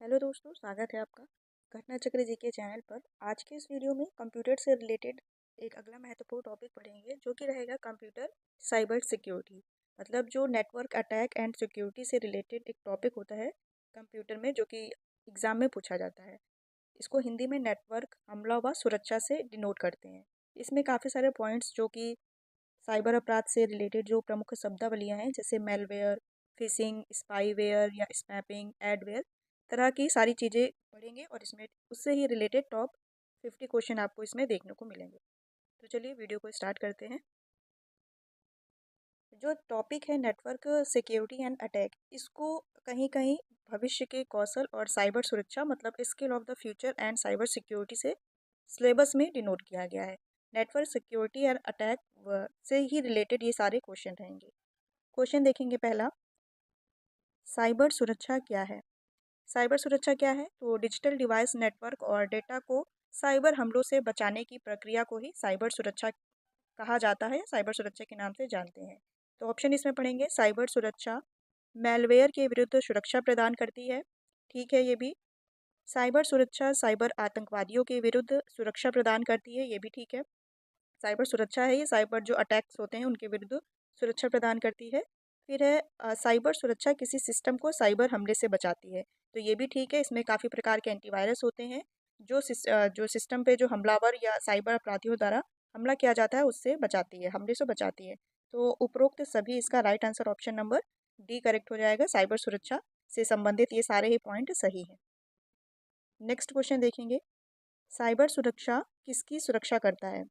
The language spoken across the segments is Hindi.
हेलो दोस्तों, स्वागत है आपका घटना चक्र जी के चैनल पर। आज के इस वीडियो में कंप्यूटर से रिलेटेड एक अगला महत्वपूर्ण टॉपिक पढ़ेंगे जो कि रहेगा कंप्यूटर साइबर सिक्योरिटी। मतलब जो नेटवर्क अटैक एंड सिक्योरिटी से रिलेटेड एक टॉपिक होता है कंप्यूटर में, जो कि एग्ज़ाम में पूछा जाता है। इसको हिंदी में नेटवर्क हमला व सुरक्षा से डिनोट करते हैं। इसमें काफ़ी सारे पॉइंट्स जो कि साइबर अपराध से रिलेटेड जो प्रमुख शब्दावलियाँ हैं, जैसे मेलवेयर, फिशिंग, स्पाईवेयर या स्नैपिंग, एडवेयर, तरह की सारी चीज़ें पढ़ेंगे और इसमें उससे ही रिलेटेड टॉप 50 क्वेश्चन आपको इसमें देखने को मिलेंगे। तो चलिए वीडियो को स्टार्ट करते हैं। जो टॉपिक है नेटवर्क सिक्योरिटी एंड अटैक, इसको कहीं कहीं भविष्य के कौशल और साइबर सुरक्षा मतलब skill of the future and cyber security से सिलेबस में डिनोट किया गया है। नेटवर्क सिक्योरिटी एंड अटैक से ही रिलेटेड ये सारे क्वेश्चन रहेंगे। क्वेश्चन देखेंगे पहला, साइबर सुरक्षा क्या है। साइबर सुरक्षा क्या है? तो डिजिटल डिवाइस, नेटवर्क और डेटा को साइबर हमलों से बचाने की प्रक्रिया को ही साइबर सुरक्षा कहा जाता है, साइबर सुरक्षा के नाम से जानते हैं। तो ऑप्शन इसमें पढ़ेंगे, साइबर सुरक्षा मैलवेयर के विरुद्ध सुरक्षा प्रदान करती है, ठीक है ये भी। साइबर सुरक्षा साइबर आतंकवादियों के विरुद्ध सुरक्षा प्रदान करती है, ये भी ठीक है। साइबर सुरक्षा है ये साइबर जो अटैक्स होते हैं उनके विरुद्ध सुरक्षा प्रदान करती है। फिर है साइबर सुरक्षा किसी सिस्टम को साइबर हमले से बचाती है, तो ये भी ठीक है। इसमें काफ़ी प्रकार के एंटीवायरस होते हैं जो जो सिस्टम पे जो हमलावर या साइबर अपराधियों द्वारा हमला किया जाता है उससे बचाती है, हमले से बचाती है। तो उपरोक्त सभी इसका right answer option number D correct हो जाएगा। साइबर सुरक्षा से संबंधित ये सारे ही पॉइंट सही हैं। नेक्स्ट क्वेश्चन देखेंगे, साइबर सुरक्षा किसकी सुरक्षा करता है।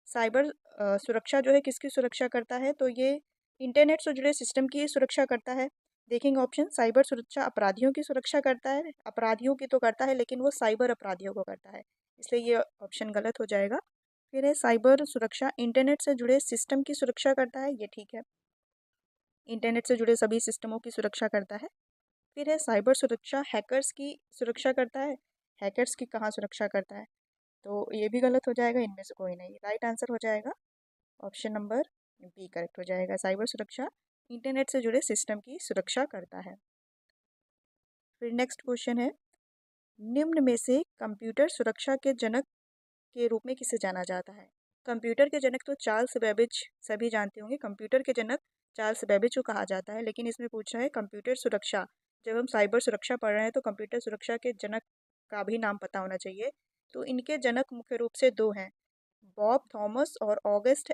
साइबर सुरक्षा जो है किसकी सुरक्षा करता है, तो ये इंटरनेट से जुड़े सिस्टम की सुरक्षा करता है। देखेंगे ऑप्शन, साइबर सुरक्षा अपराधियों की सुरक्षा करता है, अपराधियों की तो करता है लेकिन वो साइबर अपराधियों को करता है, इसलिए ये ऑप्शन गलत हो जाएगा। फिर है साइबर सुरक्षा इंटरनेट से जुड़े सिस्टम की सुरक्षा करता है, ये ठीक है, इंटरनेट से जुड़े सभी सिस्टमों की सुरक्षा करता है। फिर है साइबर सुरक्षा हैकर्स की सुरक्षा करता है, हैकर्स की कहाँ सुरक्षा करता है, तो ये भी गलत हो जाएगा, इनमें से कोई नहीं। राइट आंसर हो जाएगा ऑप्शन नंबर बी करेक्ट हो जाएगा। साइबर सुरक्षा इंटरनेट से जुड़े सिस्टम की सुरक्षा करता है। फिर नेक्स्ट क्वेश्चन है, निम्न में से कंप्यूटर सुरक्षा के जनक के रूप में किसे जाना जाता है। कंप्यूटर के जनक तो चार्ल्स बेबेज सभी जानते होंगे, कंप्यूटर के जनक चार्ल्स बेबेज को कहा जाता है, लेकिन इसमें पूछ रहा है कंप्यूटर सुरक्षा। जब हम साइबर सुरक्षा पढ़ रहे हैं तो कंप्यूटर सुरक्षा के जनक का भी नाम पता होना चाहिए। तो इनके जनक मुख्य रूप से दो हैं, बॉब थॉमस और ऑगस्ट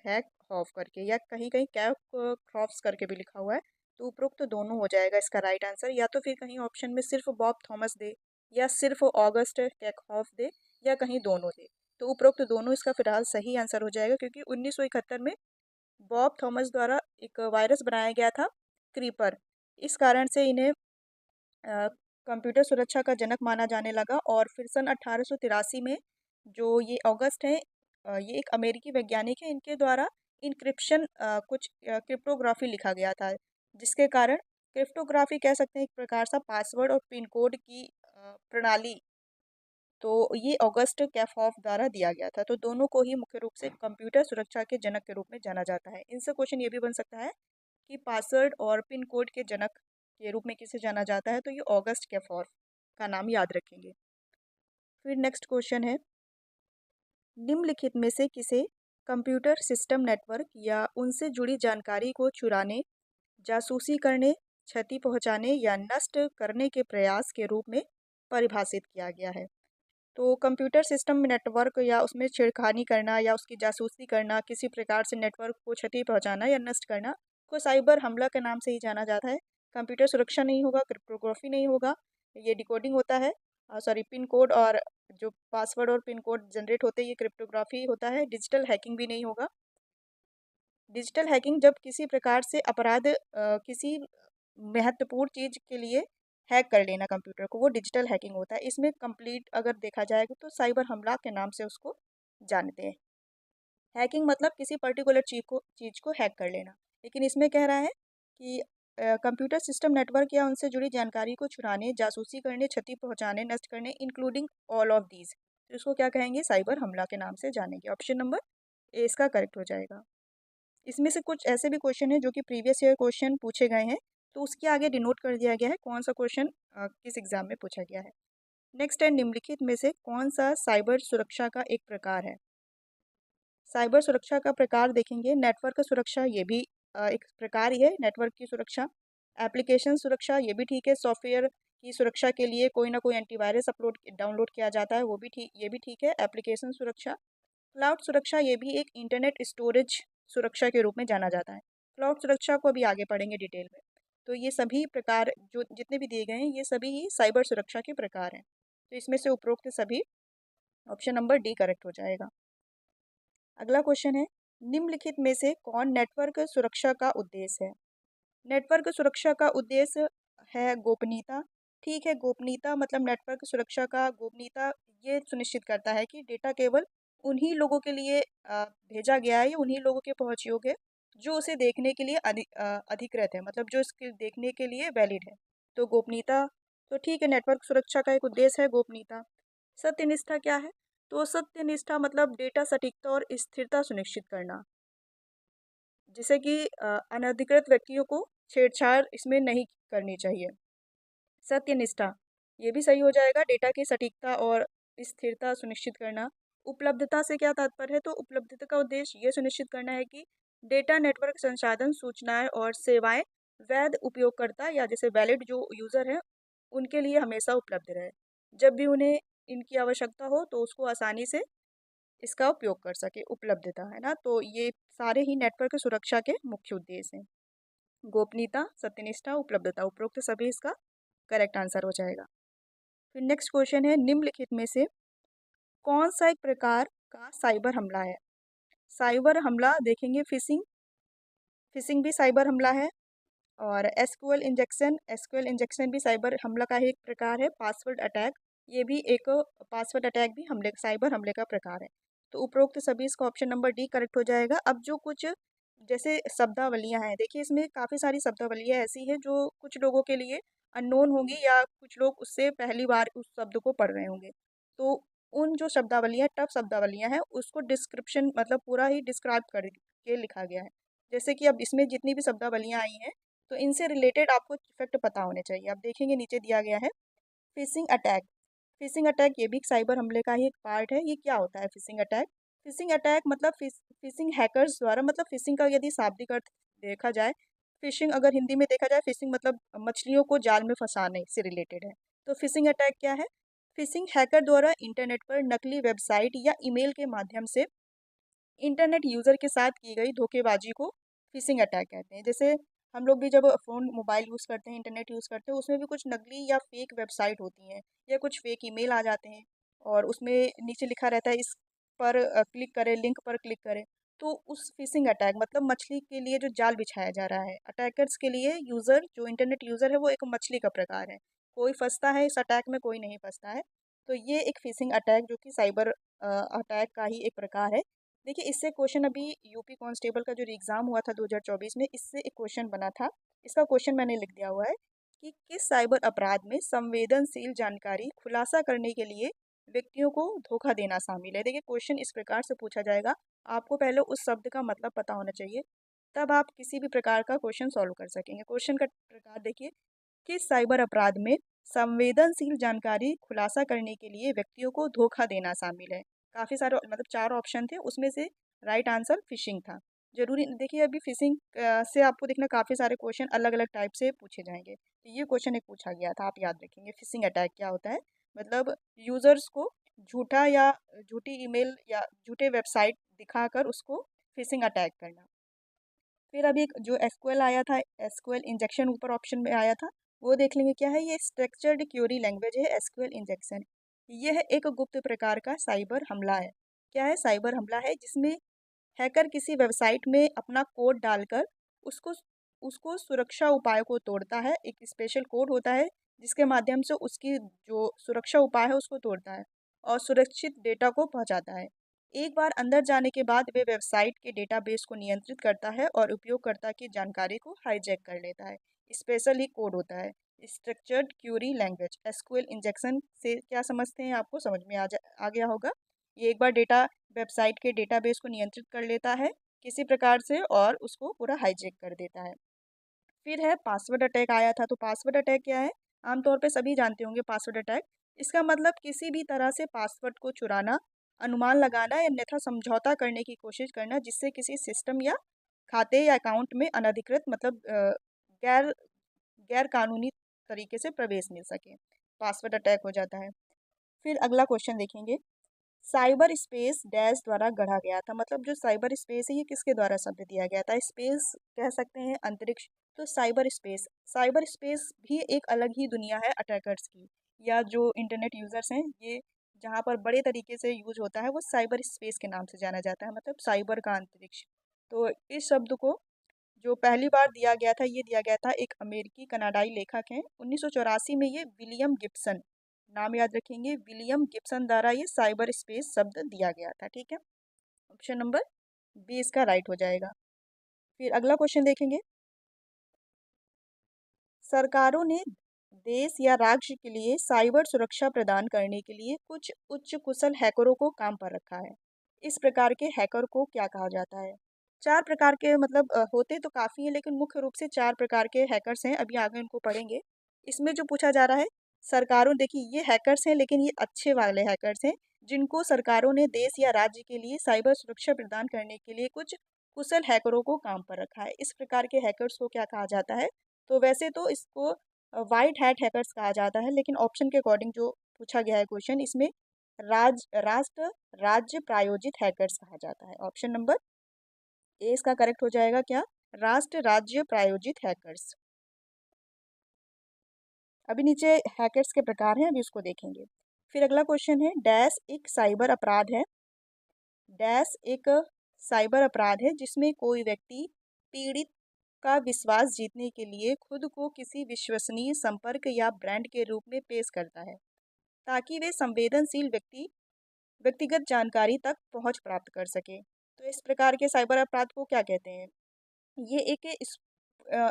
हैक हॉफ करके, या कहीं कहीं कैप क्रॉफ्स करके भी लिखा हुआ है। तो उपरोक्त तो दोनों हो जाएगा इसका राइट आंसर, या तो फिर कहीं ऑप्शन में सिर्फ बॉब थॉमस दे या सिर्फ ऑगस्ट कैकहॉफ दे या कहीं दोनों दे। तो उपरोक्त दोनों इसका फिलहाल सही आंसर हो जाएगा, क्योंकि 1971 में बॉब थॉमस द्वारा एक वायरस बनाया गया था, क्रीपर। इस कारण से इन्हें कंप्यूटर सुरक्षा का जनक माना जाने लगा। और फिर सन 1883 में जो ये ऑगस्ट है, ये एक अमेरिकी वैज्ञानिक है, इनके द्वारा इनक्रिप्शन कुछ क्रिप्टोग्राफी लिखा गया था, जिसके कारण क्रिप्टोग्राफी कह सकते हैं एक प्रकार सा पासवर्ड और पिन कोड की प्रणाली, तो ये ऑगस्ट कैफॉफ द्वारा दिया गया था। तो दोनों को ही मुख्य रूप से कंप्यूटर सुरक्षा के जनक के रूप में जाना जाता है। इनसे क्वेश्चन ये भी बन सकता है कि पासवर्ड और पिन कोड के जनक के रूप में किसे जाना जाता है, तो ये ऑगस्ट कैफॉफ का नाम याद रखेंगे। फिर नेक्स्ट क्वेश्चन है, निम्नलिखित में से किसे कंप्यूटर सिस्टम नेटवर्क या उनसे जुड़ी जानकारी को चुराने, जासूसी करने, क्षति पहुंचाने या नष्ट करने के प्रयास के रूप में परिभाषित किया गया है। तो कंप्यूटर सिस्टम नेटवर्क या उसमें छेड़खानी करना या उसकी जासूसी करना, किसी प्रकार से नेटवर्क को क्षति पहुंचाना या नष्ट करना को साइबर हमला के नाम से ही जाना जाता है। कंप्यूटर सुरक्षा नहीं होगा, क्रिप्टोग्राफी नहीं होगा, ये डिकोडिंग होता है, सॉरी पिन कोड और जो पासवर्ड और पिन कोड जनरेट होते हैं ये क्रिप्टोग्राफी होता है। डिजिटल हैकिंग भी नहीं होगा। डिजिटल हैकिंग जब किसी प्रकार से अपराध किसी महत्वपूर्ण चीज़ के लिए हैक कर लेना कंप्यूटर को, वो डिजिटल हैकिंग होता है। इसमें कंप्लीट अगर देखा जाएगा तो साइबर हमला के नाम से उसको जानते हैं। हैकिंग मतलब किसी पर्टिकुलर चीज़ को हैक कर लेना, लेकिन इसमें कह रहा है कि कंप्यूटर सिस्टम नेटवर्क या उनसे जुड़ी जानकारी को चुराने, जासूसी करने, क्षति पहुंचाने, नष्ट करने, इंक्लूडिंग ऑल ऑफ दीज, तो इसको क्या कहेंगे, साइबर हमला के नाम से जानेंगे। ऑप्शन नंबर ए इसका करेक्ट हो जाएगा। इसमें से कुछ ऐसे भी क्वेश्चन हैं जो कि प्रीवियस ईयर क्वेश्चन पूछे गए हैं, तो उसके आगे डिनोट कर दिया गया है कौन सा क्वेश्चन किस एग्जाम में पूछा गया है। नेक्स्ट है, निम्नलिखित में से कौन सा साइबर सुरक्षा का एक प्रकार है। साइबर सुरक्षा का प्रकार देखेंगे, नेटवर्क सुरक्षा ये भी एक प्रकार ही है नेटवर्क की सुरक्षा। एप्लीकेशन सुरक्षा ये भी ठीक है, सॉफ्टवेयर की सुरक्षा के लिए कोई ना कोई एंटीवायरस डाउनलोड किया जाता है, वो भी ठीक, ये भी ठीक है एप्लीकेशन सुरक्षा। क्लाउड सुरक्षा ये भी एक इंटरनेट स्टोरेज सुरक्षा के रूप में जाना जाता है। क्लाउड सुरक्षा को अभी आगे पढ़ेंगे डिटेल में। तो ये सभी प्रकार जो जितने भी दिए गए हैं ये सभी ही साइबर सुरक्षा के प्रकार हैं। तो इसमें से उपरोक्त सभी ऑप्शन नंबर डी करेक्ट हो जाएगा। अगला क्वेश्चन है, निम्नलिखित में से कौन नेटवर्क सुरक्षा का उद्देश्य है। नेटवर्क सुरक्षा का उद्देश्य है गोपनीयता। ठीक है, गोपनीयता मतलब नेटवर्क सुरक्षा का गोपनीयता ये सुनिश्चित करता है कि डेटा केवल उन्हीं लोगों के लिए भेजा गया है या उन्हीं लोगों के पहुंच योग्य है जो उसे देखने के लिए अधिकृत है, मतलब जो इसके देखने के लिए वैलिड है। तो गोपनीयता, तो ठीक है, नेटवर्क सुरक्षा का एक उद्देश्य है गोपनीयता। सत्यनिष्ठा क्या है, तो सत्यनिष्ठा मतलब डेटा सटीकता और स्थिरता सुनिश्चित करना, जिसे कि अनधिकृत व्यक्तियों को छेड़छाड़ इसमें नहीं करनी चाहिए। सत्यनिष्ठा ये भी सही हो जाएगा, डेटा की सटीकता और स्थिरता सुनिश्चित करना। उपलब्धता से क्या तात्पर्य है, तो उपलब्धता का उद्देश्य ये सुनिश्चित करना है कि डेटा नेटवर्क संसाधन सूचनाएं और सेवाएं वैध उपयोगकर्ता या जैसे वैलिड जो यूज़र है उनके लिए हमेशा उपलब्ध रहे, जब भी उन्हें इनकी आवश्यकता हो तो उसको आसानी से इसका उपयोग कर सके, उपलब्धता है ना। तो ये सारे ही नेटवर्क सुरक्षा के मुख्य उद्देश्य हैं, गोपनीयता, सत्यनिष्ठा, उपलब्धता, उपरोक्त सभी इसका करेक्ट आंसर हो जाएगा। फिर नेक्स्ट क्वेश्चन है, निम्नलिखित में से कौन सा एक प्रकार का साइबर हमला है। साइबर हमला देखेंगे, फिशिंग, फिशिंग भी साइबर हमला है। और एसक्यूएल इंजेक्शन भी साइबर हमला का ही एक प्रकार है। पासवर्ड अटैक ये भी एक, पासवर्ड अटैक भी हमले साइबर हमले का प्रकार है। तो उपरोक्त सभी इसका ऑप्शन नंबर डी करेक्ट हो जाएगा। अब जो कुछ जैसे शब्दावलियां हैं, देखिए इसमें काफ़ी सारी शब्दावलियां ऐसी हैं जो कुछ लोगों के लिए अननोन होंगी या कुछ लोग उससे पहली बार उस शब्द को पढ़ रहे होंगे। तो उन जो शब्दावलियां टफ शब्दावलियां हैं उसको डिस्क्रिप्शन मतलब पूरा ही डिस्क्राइब करके लिखा गया है। जैसे कि अब इसमें जितनी भी शब्दावलियां आई हैं तो इनसे रिलेटेड आपको इफेक्ट पता होने चाहिए। आप देखेंगे नीचे दिया गया है फिशिंग अटैक। फिशिंग अटैक ये भी साइबर हमले का ही एक पार्ट है। ये क्या होता है फिशिंग अटैक, फिशिंग अटैक मतलब फिशिंग हैकर्स द्वारा, मतलब फिशिंग का यदि शाब्दिक अर्थ देखा जाए, फिशिंग अगर हिंदी में देखा जाए, फिशिंग मतलब मछलियों को जाल में फंसाने से रिलेटेड है। तो फिशिंग अटैक क्या है, फिशिंग हैकर द्वारा इंटरनेट पर नकली वेबसाइट या ईमेल के माध्यम से इंटरनेट यूज़र के साथ की गई धोखेबाजी को फिशिंग अटैक कहते हैं। जैसे हम लोग भी जब फ़ोन मोबाइल यूज़ करते हैं, इंटरनेट यूज़ करते हैं, उसमें भी कुछ नकली या फेक वेबसाइट होती हैं या कुछ फेक ईमेल आ जाते हैं और उसमें नीचे लिखा रहता है इस पर क्लिक करें, लिंक पर क्लिक करें। तो उस फिशिंग अटैक मतलब मछली के लिए जो जाल बिछाया जा रहा है, अटैकर्स के लिए यूज़र जो इंटरनेट यूज़र है वो एक मछली का प्रकार है। कोई फंसता है इस अटैक में, कोई नहीं फंसता है। तो ये एक फिशिंग अटैक जो कि साइबर अटैक का ही एक प्रकार है। देखिए इससे क्वेश्चन अभी यूपी कांस्टेबल का जो एग्ज़ाम हुआ था 2024 में, इससे एक क्वेश्चन बना था। इसका क्वेश्चन मैंने लिख दिया हुआ है कि किस साइबर अपराध में संवेदनशील जानकारी खुलासा करने के लिए व्यक्तियों को धोखा देना शामिल है। देखिए क्वेश्चन इस प्रकार से पूछा जाएगा, आपको पहले उस शब्द का मतलब पता होना चाहिए, तब आप किसी भी प्रकार का क्वेश्चन सॉल्व कर सकेंगे। क्वेश्चन का प्रकार देखिए, किस साइबर अपराध में संवेदनशील जानकारी खुलासा करने के लिए व्यक्तियों को धोखा देना शामिल है। काफ़ी सारे मतलब 4 ऑप्शन थे, उसमें से राइट आंसर फिशिंग था। जरूरी देखिए अभी फिशिंग से आपको देखना काफ़ी सारे क्वेश्चन अलग अलग टाइप से पूछे जाएंगे। तो ये क्वेश्चन एक पूछा गया था, आप याद रखेंगे। फिशिंग अटैक क्या होता है, मतलब यूजर्स को झूठा या झूठी ईमेल या झूठे वेबसाइट दिखाकर उसको फिशिंग अटैक करना। फिर अभी एक जो एसक्यूएल आया था, एसक्यूएल इंजेक्शन ऊपर ऑप्शन में आया था, वो देख लेंगे क्या है। ये स्ट्रक्चर्ड क्वेरी लैंग्वेज है एसक्यूएल इंजेक्शन। यह एक गुप्त प्रकार का साइबर हमला है। क्या है, साइबर हमला है जिसमें हैकर किसी वेबसाइट में अपना कोड डालकर उसको उसको सुरक्षा उपाय को तोड़ता है। एक स्पेशल कोड होता है जिसके माध्यम से उसकी जो सुरक्षा उपाय है उसको तोड़ता है और सुरक्षित डेटा को पहुंचाता है। एक बार अंदर जाने के बाद वे वेबसाइट के डेटाबेस को नियंत्रित करता है और उपयोगकर्ता की जानकारी को हाईजैक कर लेता है। स्पेशल ही कोड होता है। Structured Curie language SQL injection से क्या समझते हैं, आपको समझ में आ गया होगा। ये एक बार डेटा वेबसाइट के डेटाबेस को नियंत्रित कर लेता है किसी प्रकार से और उसको पूरा हाईजैक कर देता है। फिर है पासवर्ड अटैक आया था। तो पासवर्ड अटैक क्या है? आमतौर पे सभी जानते होंगे पासवर्ड अटैक। इसका मतलब किसी भी तरह से पासवर्ड को चुराना, अनुमान लगाना या अन्यथा समझौता करने की कोशिश करना जिससे किसी सिस्टम या खाते या अकाउंट में अनधिकृत मतलब गैर गैर कानूनी तरीके से प्रवेश मिल सके, पासवर्ड अटैक हो जाता है। फिर अगला क्वेश्चन देखेंगे, साइबर स्पेस डैश द्वारा गढ़ा गया था। मतलब जो साइबर स्पेस है ये किसके द्वारा शब्द दिया गया था? स्पेस कह सकते हैं अंतरिक्ष। तो साइबर स्पेस भी एक अलग ही दुनिया है अटैकर्स की, या जो इंटरनेट यूजर्स हैं ये जहाँ पर बड़े तरीके से यूज होता है वो साइबर स्पेस के नाम से जाना जाता है, मतलब साइबर का अंतरिक्ष। तो इस शब्द को जो पहली बार दिया गया था ये दिया गया था एक अमेरिकी कनाडाई लेखक हैं 1984 में, ये विलियम गिब्सन, नाम याद रखेंगे, विलियम गिब्सन द्वारा ये साइबर स्पेस शब्द दिया गया था। ठीक है, ऑप्शन नंबर बी इसका राइट हो जाएगा। फिर अगला क्वेश्चन देखेंगे, सरकारों ने देश या राज्य के लिए साइबर सुरक्षा प्रदान करने के लिए कुछ उच्च कुशल हैकरों को काम पर रखा है। इस प्रकार के हैकर को क्या कहा जाता है? चार प्रकार के मतलब होते तो काफ़ी हैं लेकिन मुख्य रूप से चार प्रकार के हैकर्स हैं, अभी आगे उनको पढ़ेंगे। इसमें जो पूछा जा रहा है, सरकारों, देखिए ये हैकर्स हैं लेकिन ये अच्छे वाले हैकर्स हैं जिनको सरकारों ने देश या राज्य के लिए साइबर सुरक्षा प्रदान करने के लिए कुछ कुशल हैकरों को काम पर रखा है। इस प्रकार के हैकर्स को क्या कहा जाता है? तो वैसे तो इसको वाइट हैट हैकर्स कहा जाता है, लेकिन ऑप्शन के अकॉर्डिंग जो पूछा गया है क्वेश्चन, इसमें राष्ट्र राज्य प्रायोजित हैकर्स कहा जाता है। ऑप्शन नंबर ए इसका करेक्ट हो जाएगा क्या? राष्ट्र राज्य प्रायोजित हैकर्स। अभी नीचे हैकर्स के प्रकार हैं, अभी उसको देखेंगे। फिर अगला क्वेश्चन है, डैश एक साइबर अपराध है। डैश एक साइबर अपराध है जिसमें कोई व्यक्ति पीड़ित का विश्वास जीतने के लिए खुद को किसी विश्वसनीय संपर्क या ब्रांड के रूप में पेश करता है ताकि वे संवेदनशील व्यक्तिगत जानकारी तक पहुंच प्राप्त कर सके। तो इस प्रकार के साइबर अपराध को क्या कहते हैं? ये एक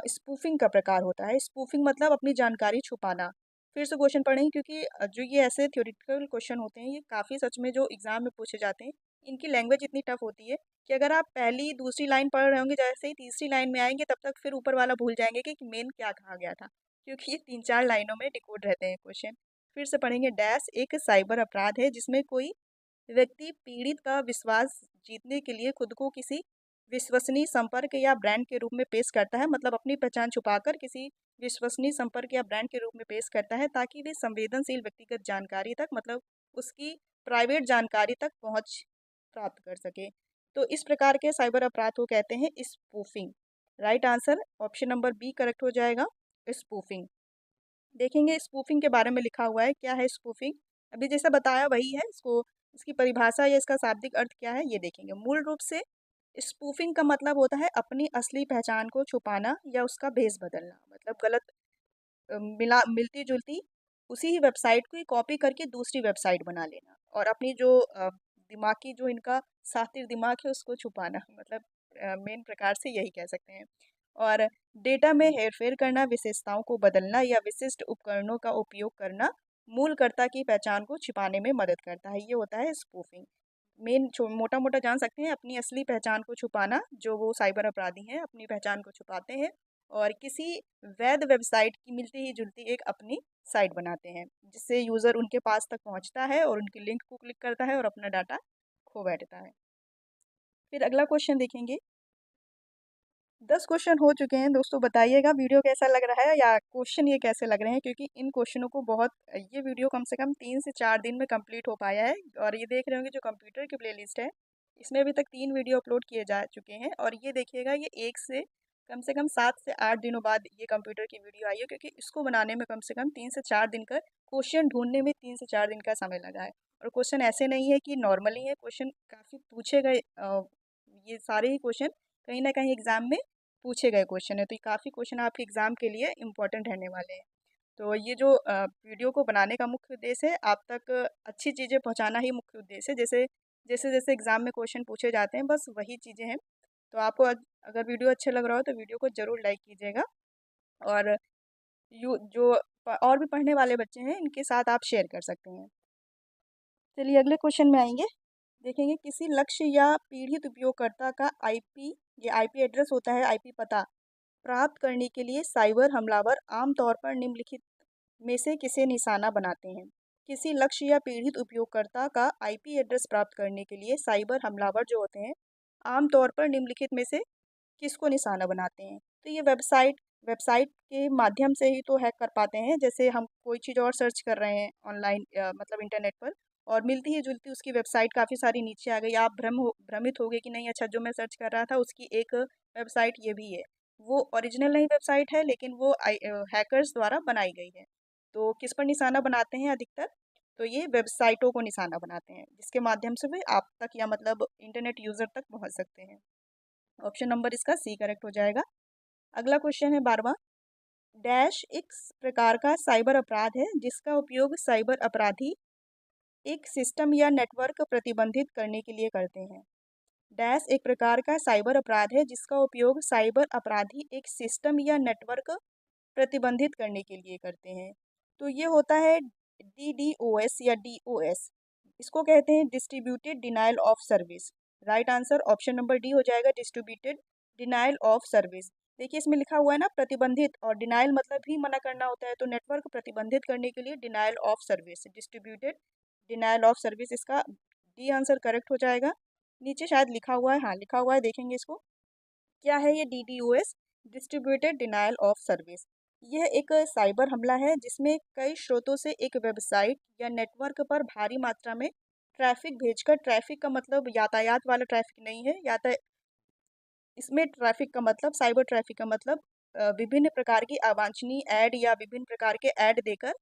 स्पूफिंग का प्रकार होता है। स्पूफिंग मतलब अपनी जानकारी छुपाना। फिर से क्वेश्चन पढ़ें क्योंकि जो ये ऐसे थ्योरेटिकल क्वेश्चन होते हैं ये काफ़ी सच में जो एग्जाम में पूछे जाते हैं, इनकी लैंग्वेज इतनी टफ होती है कि अगर आप पहली दूसरी लाइन पढ़ रहे होंगे, जैसे ही तीसरी लाइन में आएंगे तब तक फिर ऊपर वाला भूल जाएंगे कि मेन क्या कहा गया था, क्योंकि ये तीन चार लाइनों में डिकोड रहते हैं क्वेश्चन। फिर से पढ़ेंगे, डैश एक साइबर अपराध है जिसमें कोई व्यक्ति पीड़ित का विश्वास जीतने के लिए खुद को किसी विश्वसनीय संपर्क या ब्रांड के रूप में पेश करता है, मतलब अपनी पहचान छुपाकर किसी विश्वसनीय संपर्क या ब्रांड के रूप में पेश करता है ताकि वे संवेदनशील व्यक्तिगत जानकारी तक, मतलब उसकी प्राइवेट जानकारी तक पहुंच प्राप्त कर सके। तो इस प्रकार के साइबर अपराध को कहते हैं spoofing. Right answer option number B correct हो जाएगा, स्पूफिंग। देखेंगे स्पूफिंग के बारे में लिखा हुआ है, क्या है स्पूफिंग? अभी जैसा बताया वही है, इसको इसकी परिभाषा या इसका शाब्दिक अर्थ क्या है ये देखेंगे। मूल रूप से स्पूफिंग का मतलब होता है अपनी असली पहचान को छुपाना या उसका भेस बदलना, मतलब गलत मिलती जुलती उसी ही वेबसाइट को कॉपी करके दूसरी वेबसाइट बना लेना और अपनी जो दिमागी जो इनका शातिर दिमाग है उसको छुपाना, मतलब मेन प्रकार से यही कह सकते हैं। और डेटा में हेरफेर करना, विशेषताओं को बदलना या विशिष्ट उपकरणों का उपयोग करना मूलकर्ता की पहचान को छिपाने में मदद करता है, ये होता है स्पूफिंग। मेन मोटा मोटा जान सकते हैं, अपनी असली पहचान को छुपाना, जो वो साइबर अपराधी हैं अपनी पहचान को छुपाते हैं और किसी वैध वेबसाइट की मिलती ही जुलती एक अपनी साइट बनाते हैं जिससे यूज़र उनके पास तक पहुंचता है और उनकी लिंक को क्लिक करता है और अपना डाटा खो बैठता है। फिर अगला क्वेश्चन देखेंगे। 10 क्वेश्चन हो चुके हैं दोस्तों, बताइएगा वीडियो कैसा लग रहा है या क्वेश्चन ये कैसे लग रहे हैं, क्योंकि इन क्वेश्चनों को बहुत, ये वीडियो कम से कम 3 से 4 दिन में कंप्लीट हो पाया है। और ये देख रहे होंगे जो कंप्यूटर की प्लेलिस्ट है इसमें अभी तक 3 वीडियो अपलोड किए जा चुके हैं और ये देखिएगा ये एक से कम 7 से 8 दिनों बाद ये कंप्यूटर की वीडियो आई है, क्योंकि इसको बनाने में कम से कम 3 से 4 दिन का, क्वेश्चन ढूंढने में 3 से 4 दिन का समय लगा है। और क्वेश्चन ऐसे नहीं है कि नॉर्मली है, क्वेश्चन काफ़ी पूछे गए, ये सारे ही क्वेश्चन कहीं ना कहीं एग्जाम में पूछे गए क्वेश्चन है, तो ये काफ़ी क्वेश्चन आपके एग्जाम के लिए इम्पोर्टेंट रहने वाले हैं। तो ये जो वीडियो को बनाने का मुख्य उद्देश्य है आप तक अच्छी चीज़ें पहुंचाना ही मुख्य उद्देश्य है। जैसे जैसे जैसे एग्जाम में क्वेश्चन पूछे जाते हैं बस वही चीज़ें हैं। तो आपको अगर वीडियो अच्छा लग रहा हो तो वीडियो को ज़रूर लाइक कीजिएगा और और भी पढ़ने वाले बच्चे हैं इनके साथ आप शेयर कर सकते हैं। चलिए अगले क्वेश्चन में आएंगे। देखेंगे किसी लक्ष्य या पीड़ित उपयोगकर्ता का आईपी, ये आईपी एड्रेस होता है, आईपी पता, प्राप्त करने के लिए साइबर हमलावर आमतौर पर निम्नलिखित में से किसे निशाना बनाते हैं? किसी लक्ष्य या पीड़ित उपयोगकर्ता का आईपी एड्रेस प्राप्त करने के लिए साइबर हमलावर जो होते हैं आमतौर पर निम्नलिखित में से किसको निशाना बनाते हैं? तो ये वेबसाइट वेबसाइट के माध्यम से ही तो हैक कर पाते हैं। जैसे हम कोई चीज़ और सर्च कर रहे हैं ऑनलाइन मतलब इंटरनेट पर, और मिलती ही जुलती उसकी वेबसाइट काफ़ी सारी नीचे आ गई, आप भ्रमित हो गए कि नहीं, अच्छा जो मैं सर्च कर रहा था उसकी एक वेबसाइट ये भी है। वो ओरिजिनल नहीं वेबसाइट है, लेकिन वो हैकर्स द्वारा बनाई गई है। तो किस पर निशाना बनाते हैं अधिकतर? तो ये वेबसाइटों को निशाना बनाते हैं, जिसके माध्यम से वे आप तक या मतलब इंटरनेट यूज़र तक पहुंच सकते हैं। ऑप्शन नंबर इसका सी करेक्ट हो जाएगा। अगला क्वेश्चन है 12वां। डैश एक प्रकार का साइबर अपराध है जिसका उपयोग साइबर अपराधी एक सिस्टम या नेटवर्क प्रतिबंधित करने के लिए करते हैं। डैश एक प्रकार का साइबर अपराध है जिसका उपयोग साइबर अपराधी एक सिस्टम या नेटवर्क प्रतिबंधित करने के लिए करते हैं। तो ये होता है DDoS या DOS। इसको कहते हैं distributed denial of service. Right answer option number D हो जाएगा, डिस्ट्रीब्यूटेड डिनायल ऑफ सर्विस। देखिए इसमें लिखा हुआ है ना प्रतिबंधित, और डिनायल मतलब भी मना करना होता है, तो नेटवर्क प्रतिबंधित करने के लिए denial of service, distributed denial of service, इसका डी आंसर करेक्ट हो जाएगा। नीचे शायद लिखा हुआ है, हाँ लिखा हुआ है, देखेंगे इसको क्या है ये DDoS, distributed denial of service. यह एक साइबर हमला है जिसमें कई स्रोतों से एक वेबसाइट या नेटवर्क पर भारी मात्रा में ट्रैफिक भेजकर, ट्रैफिक का मतलब यातायात वाला ट्रैफिक नहीं है, इसमें ट्रैफिक का मतलब, साइबर ट्रैफिक का मतलब विभिन्न प्रकार की अवांछनीय ऐड या विभिन्न प्रकार के ऐड देकर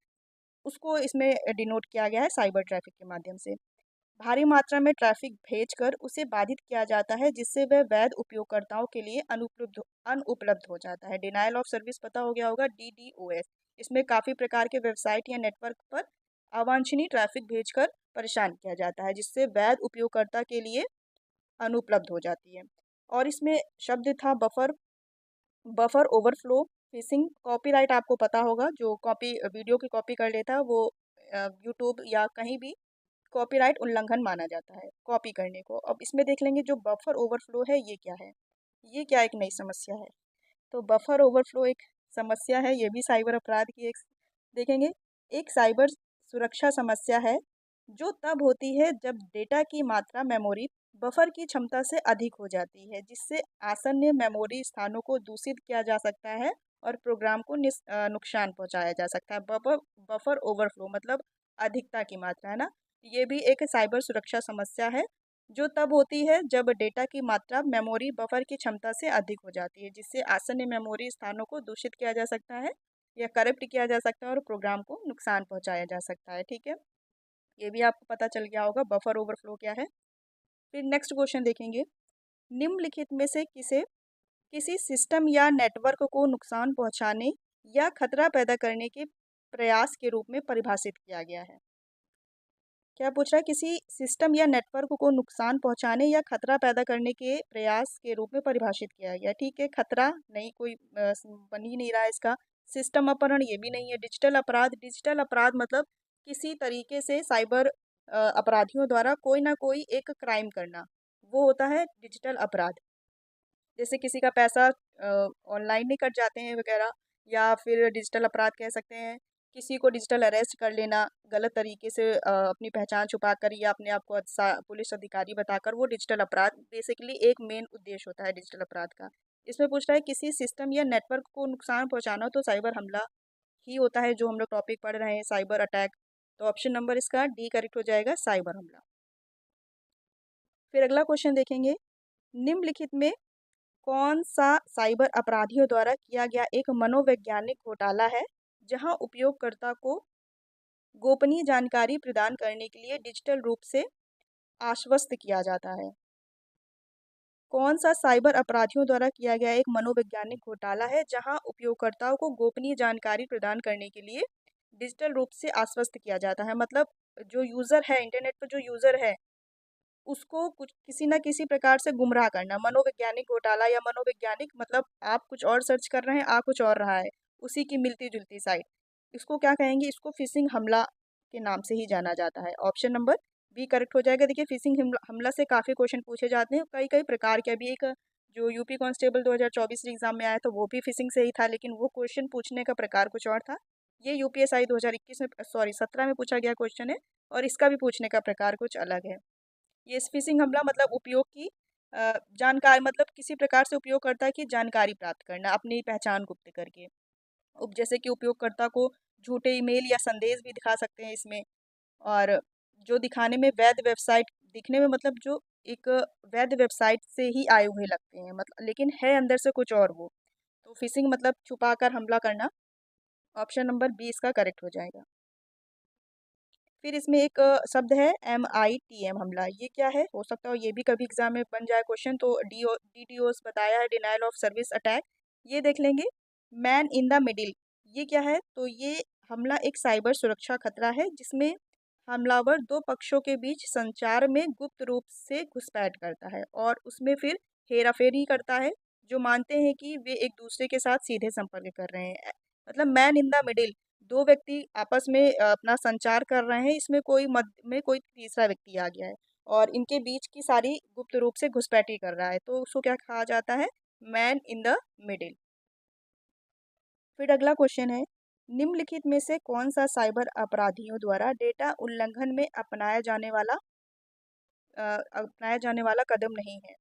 उसको इसमें डिनोट किया गया है साइबर ट्रैफिक के माध्यम से। भारी मात्रा में ट्रैफिक भेजकर उसे बाधित किया जाता है जिससे वह वैध उपयोगकर्ताओं के लिए अनुपलब्ध हो जाता है। डिनायल ऑफ सर्विस पता हो गया होगा, DDoS। इसमें काफ़ी प्रकार के वेबसाइट या नेटवर्क पर अवांछनीय ट्रैफिक भेजकर परेशान किया जाता है जिससे वैध उपयोगकर्ता के लिए अनुपलब्ध हो जाती है। और इसमें शब्द था buffer, buffer overflow, fishing. Copyright आपको पता होगा, जो कॉपी वीडियो की कॉपी कर लेता है वो यूट्यूब या कहीं भी कॉपीराइट उल्लंघन माना जाता है कॉपी करने को। अब इसमें देख लेंगे जो बफर ओवरफ्लो है ये क्या है, ये क्या एक नई समस्या है। तो बफर ओवरफ्लो एक समस्या है, ये भी साइबर अपराध की एक, देखेंगे, एक साइबर सुरक्षा समस्या है जो तब होती है जब डेटा की मात्रा मेमोरी बफर की क्षमता से अधिक हो जाती है जिससे आसन्न मेमोरी स्थानों को दूषित किया जा सकता है और प्रोग्राम को नुकसान पहुंचाया जा सकता है। बफर ओवरफ्लो मतलब अधिकता की मात्रा है ना। ये भी एक साइबर सुरक्षा समस्या है जो तब होती है जब डेटा की मात्रा मेमोरी बफर की क्षमता से अधिक हो जाती है जिससे आसन्न मेमोरी स्थानों को दूषित किया जा सकता है या करप्ट किया जा सकता है और प्रोग्राम को नुकसान पहुंचाया जा सकता है। ठीक है, ये भी आपको पता चल गया होगा बफर ओवरफ्लो क्या है। फिर नेक्स्ट क्वेश्चन देखेंगे। निम्नलिखित में से किसे किसी सिस्टम या नेटवर्क को नुकसान पहुंचाने या खतरा पैदा करने के प्रयास के रूप में परिभाषित किया गया है? क्या पूछ रहा है, किसी सिस्टम या नेटवर्क को नुकसान पहुंचाने या खतरा पैदा करने के प्रयास के रूप में परिभाषित किया गया। ठीक है, खतरा नहीं, कोई बन ही नहीं रहा है इसका। सिस्टम अपहरण ये भी नहीं है। डिजिटल अपराध मतलब किसी तरीके से साइबर अपराधियों द्वारा कोई ना कोई एक क्राइम करना, वो होता है डिजिटल अपराध। जैसे किसी का पैसा ऑनलाइन ही कट जाते हैं वगैरह, या फिर डिजिटल अपराध कह सकते हैं किसी को डिजिटल अरेस्ट कर लेना गलत तरीके से, अपनी पहचान छुपाकर या अपने आप को पुलिस अधिकारी बताकर, वो डिजिटल अपराध बेसिकली एक मेन उद्देश्य होता है डिजिटल अपराध का। इसमें पूछ रहा है किसी सिस्टम या नेटवर्क को नुकसान पहुंचाना, तो साइबर हमला ही होता है जो हम लोग टॉपिक पढ़ रहे हैं, साइबर अटैक। तो ऑप्शन नंबर इसका डी करेक्ट हो जाएगा, साइबर हमला। फिर अगला क्वेश्चन देखेंगे। निम्नलिखित में कौन सा साइबर अपराधियों द्वारा किया गया एक मनोवैज्ञानिक घोटाला है जहां उपयोगकर्ता को गोपनीय जानकारी प्रदान करने के लिए डिजिटल रूप से आश्वस्त किया जाता है? कौन सा साइबर अपराधियों द्वारा किया गया एक मनोवैज्ञानिक घोटाला है जहां उपयोगकर्ताओं को गोपनीय जानकारी प्रदान करने के लिए डिजिटल रूप से आश्वस्त किया जाता है? मतलब जो यूज़र है, इंटरनेट पर जो यूज़र है उसको कुछ किसी न किसी प्रकार से गुमराह करना। मनोवैज्ञानिक घोटाला या मनोवैज्ञानिक मतलब आप कुछ और सर्च कर रहे हैं, आ कुछ और रहा है, उसी की मिलती-जुलती साइट। इसको क्या कहेंगे? इसको फ़िशिंग हमला के नाम से ही जाना जाता है। ऑप्शन नंबर बी करेक्ट हो जाएगा। देखिए फ़िशिंग हमला से काफ़ी क्वेश्चन पूछे जाते हैं, कई-कई प्रकार के। अभी एक जो यूपी कांस्टेबल 2024 एग्जाम में आया था वो भी फिशिंग से ही था, लेकिन वो क्वेश्चन पूछने का प्रकार कुछ और था। ये यूपीएसआई 2021 में, सॉरी 17 में पूछा गया क्वेश्चन है, और इसका भी पूछने का प्रकार कुछ अलग है। ये फिशिंग हमला मतलब उपयोग की जानकारी, मतलब किसी प्रकार से उपयोगकर्ता की जानकारी प्राप्त करना अपनी पहचान गुप्त करके। जैसे कि उपयोगकर्ता को झूठे ईमेल या संदेश भी दिखा सकते हैं इसमें, और जो दिखाने में वैध वेबसाइट दिखने में, मतलब जो एक वैध वेबसाइट से ही आए हुए लगते हैं, मतलब लेकिन है अंदर से कुछ और वो। तो फिशिंग मतलब छुपाकर हमला करना। ऑप्शन नंबर बी इसका करेक्ट हो जाएगा। फिर इसमें एक शब्द है MITM हमला। ये क्या है, हो सकता है ये भी कभी एग्जाम में बन जाए क्वेश्चन। तो DDoS बताया है, डिनाइल ऑफ सर्विस अटैक। ये देख लेंगे। मैन इन द मिडिल, ये क्या है, तो ये हमला एक साइबर सुरक्षा खतरा है जिसमें हमलावर दो पक्षों के बीच संचार में गुप्त रूप से घुसपैठ करता है और उसमें फिर हेराफेरी करता है, जो मानते हैं कि वे एक दूसरे के साथ सीधे संपर्क कर रहे हैं। मतलब मैन इन द मिडिल, दो व्यक्ति आपस में अपना संचार कर रहे हैं, इसमें कोई मध्य में कोई तीसरा व्यक्ति आ गया है और इनके बीच की सारी गुप्त रूप से घुसपैठी कर रहा है, तो उसको क्या कहा जाता है, मैन इन द मिडिल। फिर अगला क्वेश्चन है, निम्नलिखित में से कौन सा साइबर अपराधियों द्वारा डेटा उल्लंघन में अपनाया जाने वाला कदम नहीं है।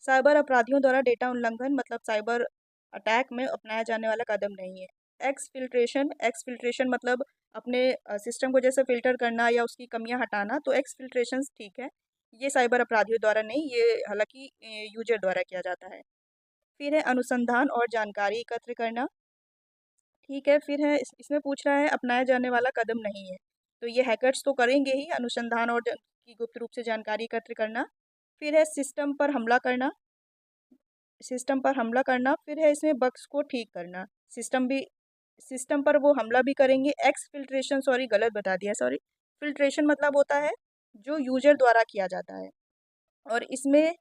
साइबर अपराधियों द्वारा डेटा उल्लंघन मतलब साइबर अटैक में अपनाया जाने वाला कदम नहीं है। एक्सफिल्ट्रेशन मतलब अपने सिस्टम को जैसे फिल्टर करना या उसकी कमियां हटाना, तो एक्सफिल्ट्रेशन ठीक है। ये साइबर अपराधियों द्वारा नहीं, ये हालांकि यूजर द्वारा किया जाता है। फिर है अनुसंधान और जानकारी एकत्र करना। ठीक है। फिर है इसमें पूछ रहा है अपनाया जाने वाला कदम नहीं है, तो ये हैकर्स तो करेंगे ही, अनुसंधान और की गुप्त रूप से जानकारी एकत्र करना। फिर है सिस्टम पर हमला करना। फिर है इसमें बग्स को ठीक करना। सिस्टम पर वो हमला भी करेंगे। एक्स फिल्ट्रेशन, सॉरी गलत बता दिया, सॉरी। फिल्ट्रेशन मतलब होता है जो यूजर द्वारा किया जाता है, और इसमें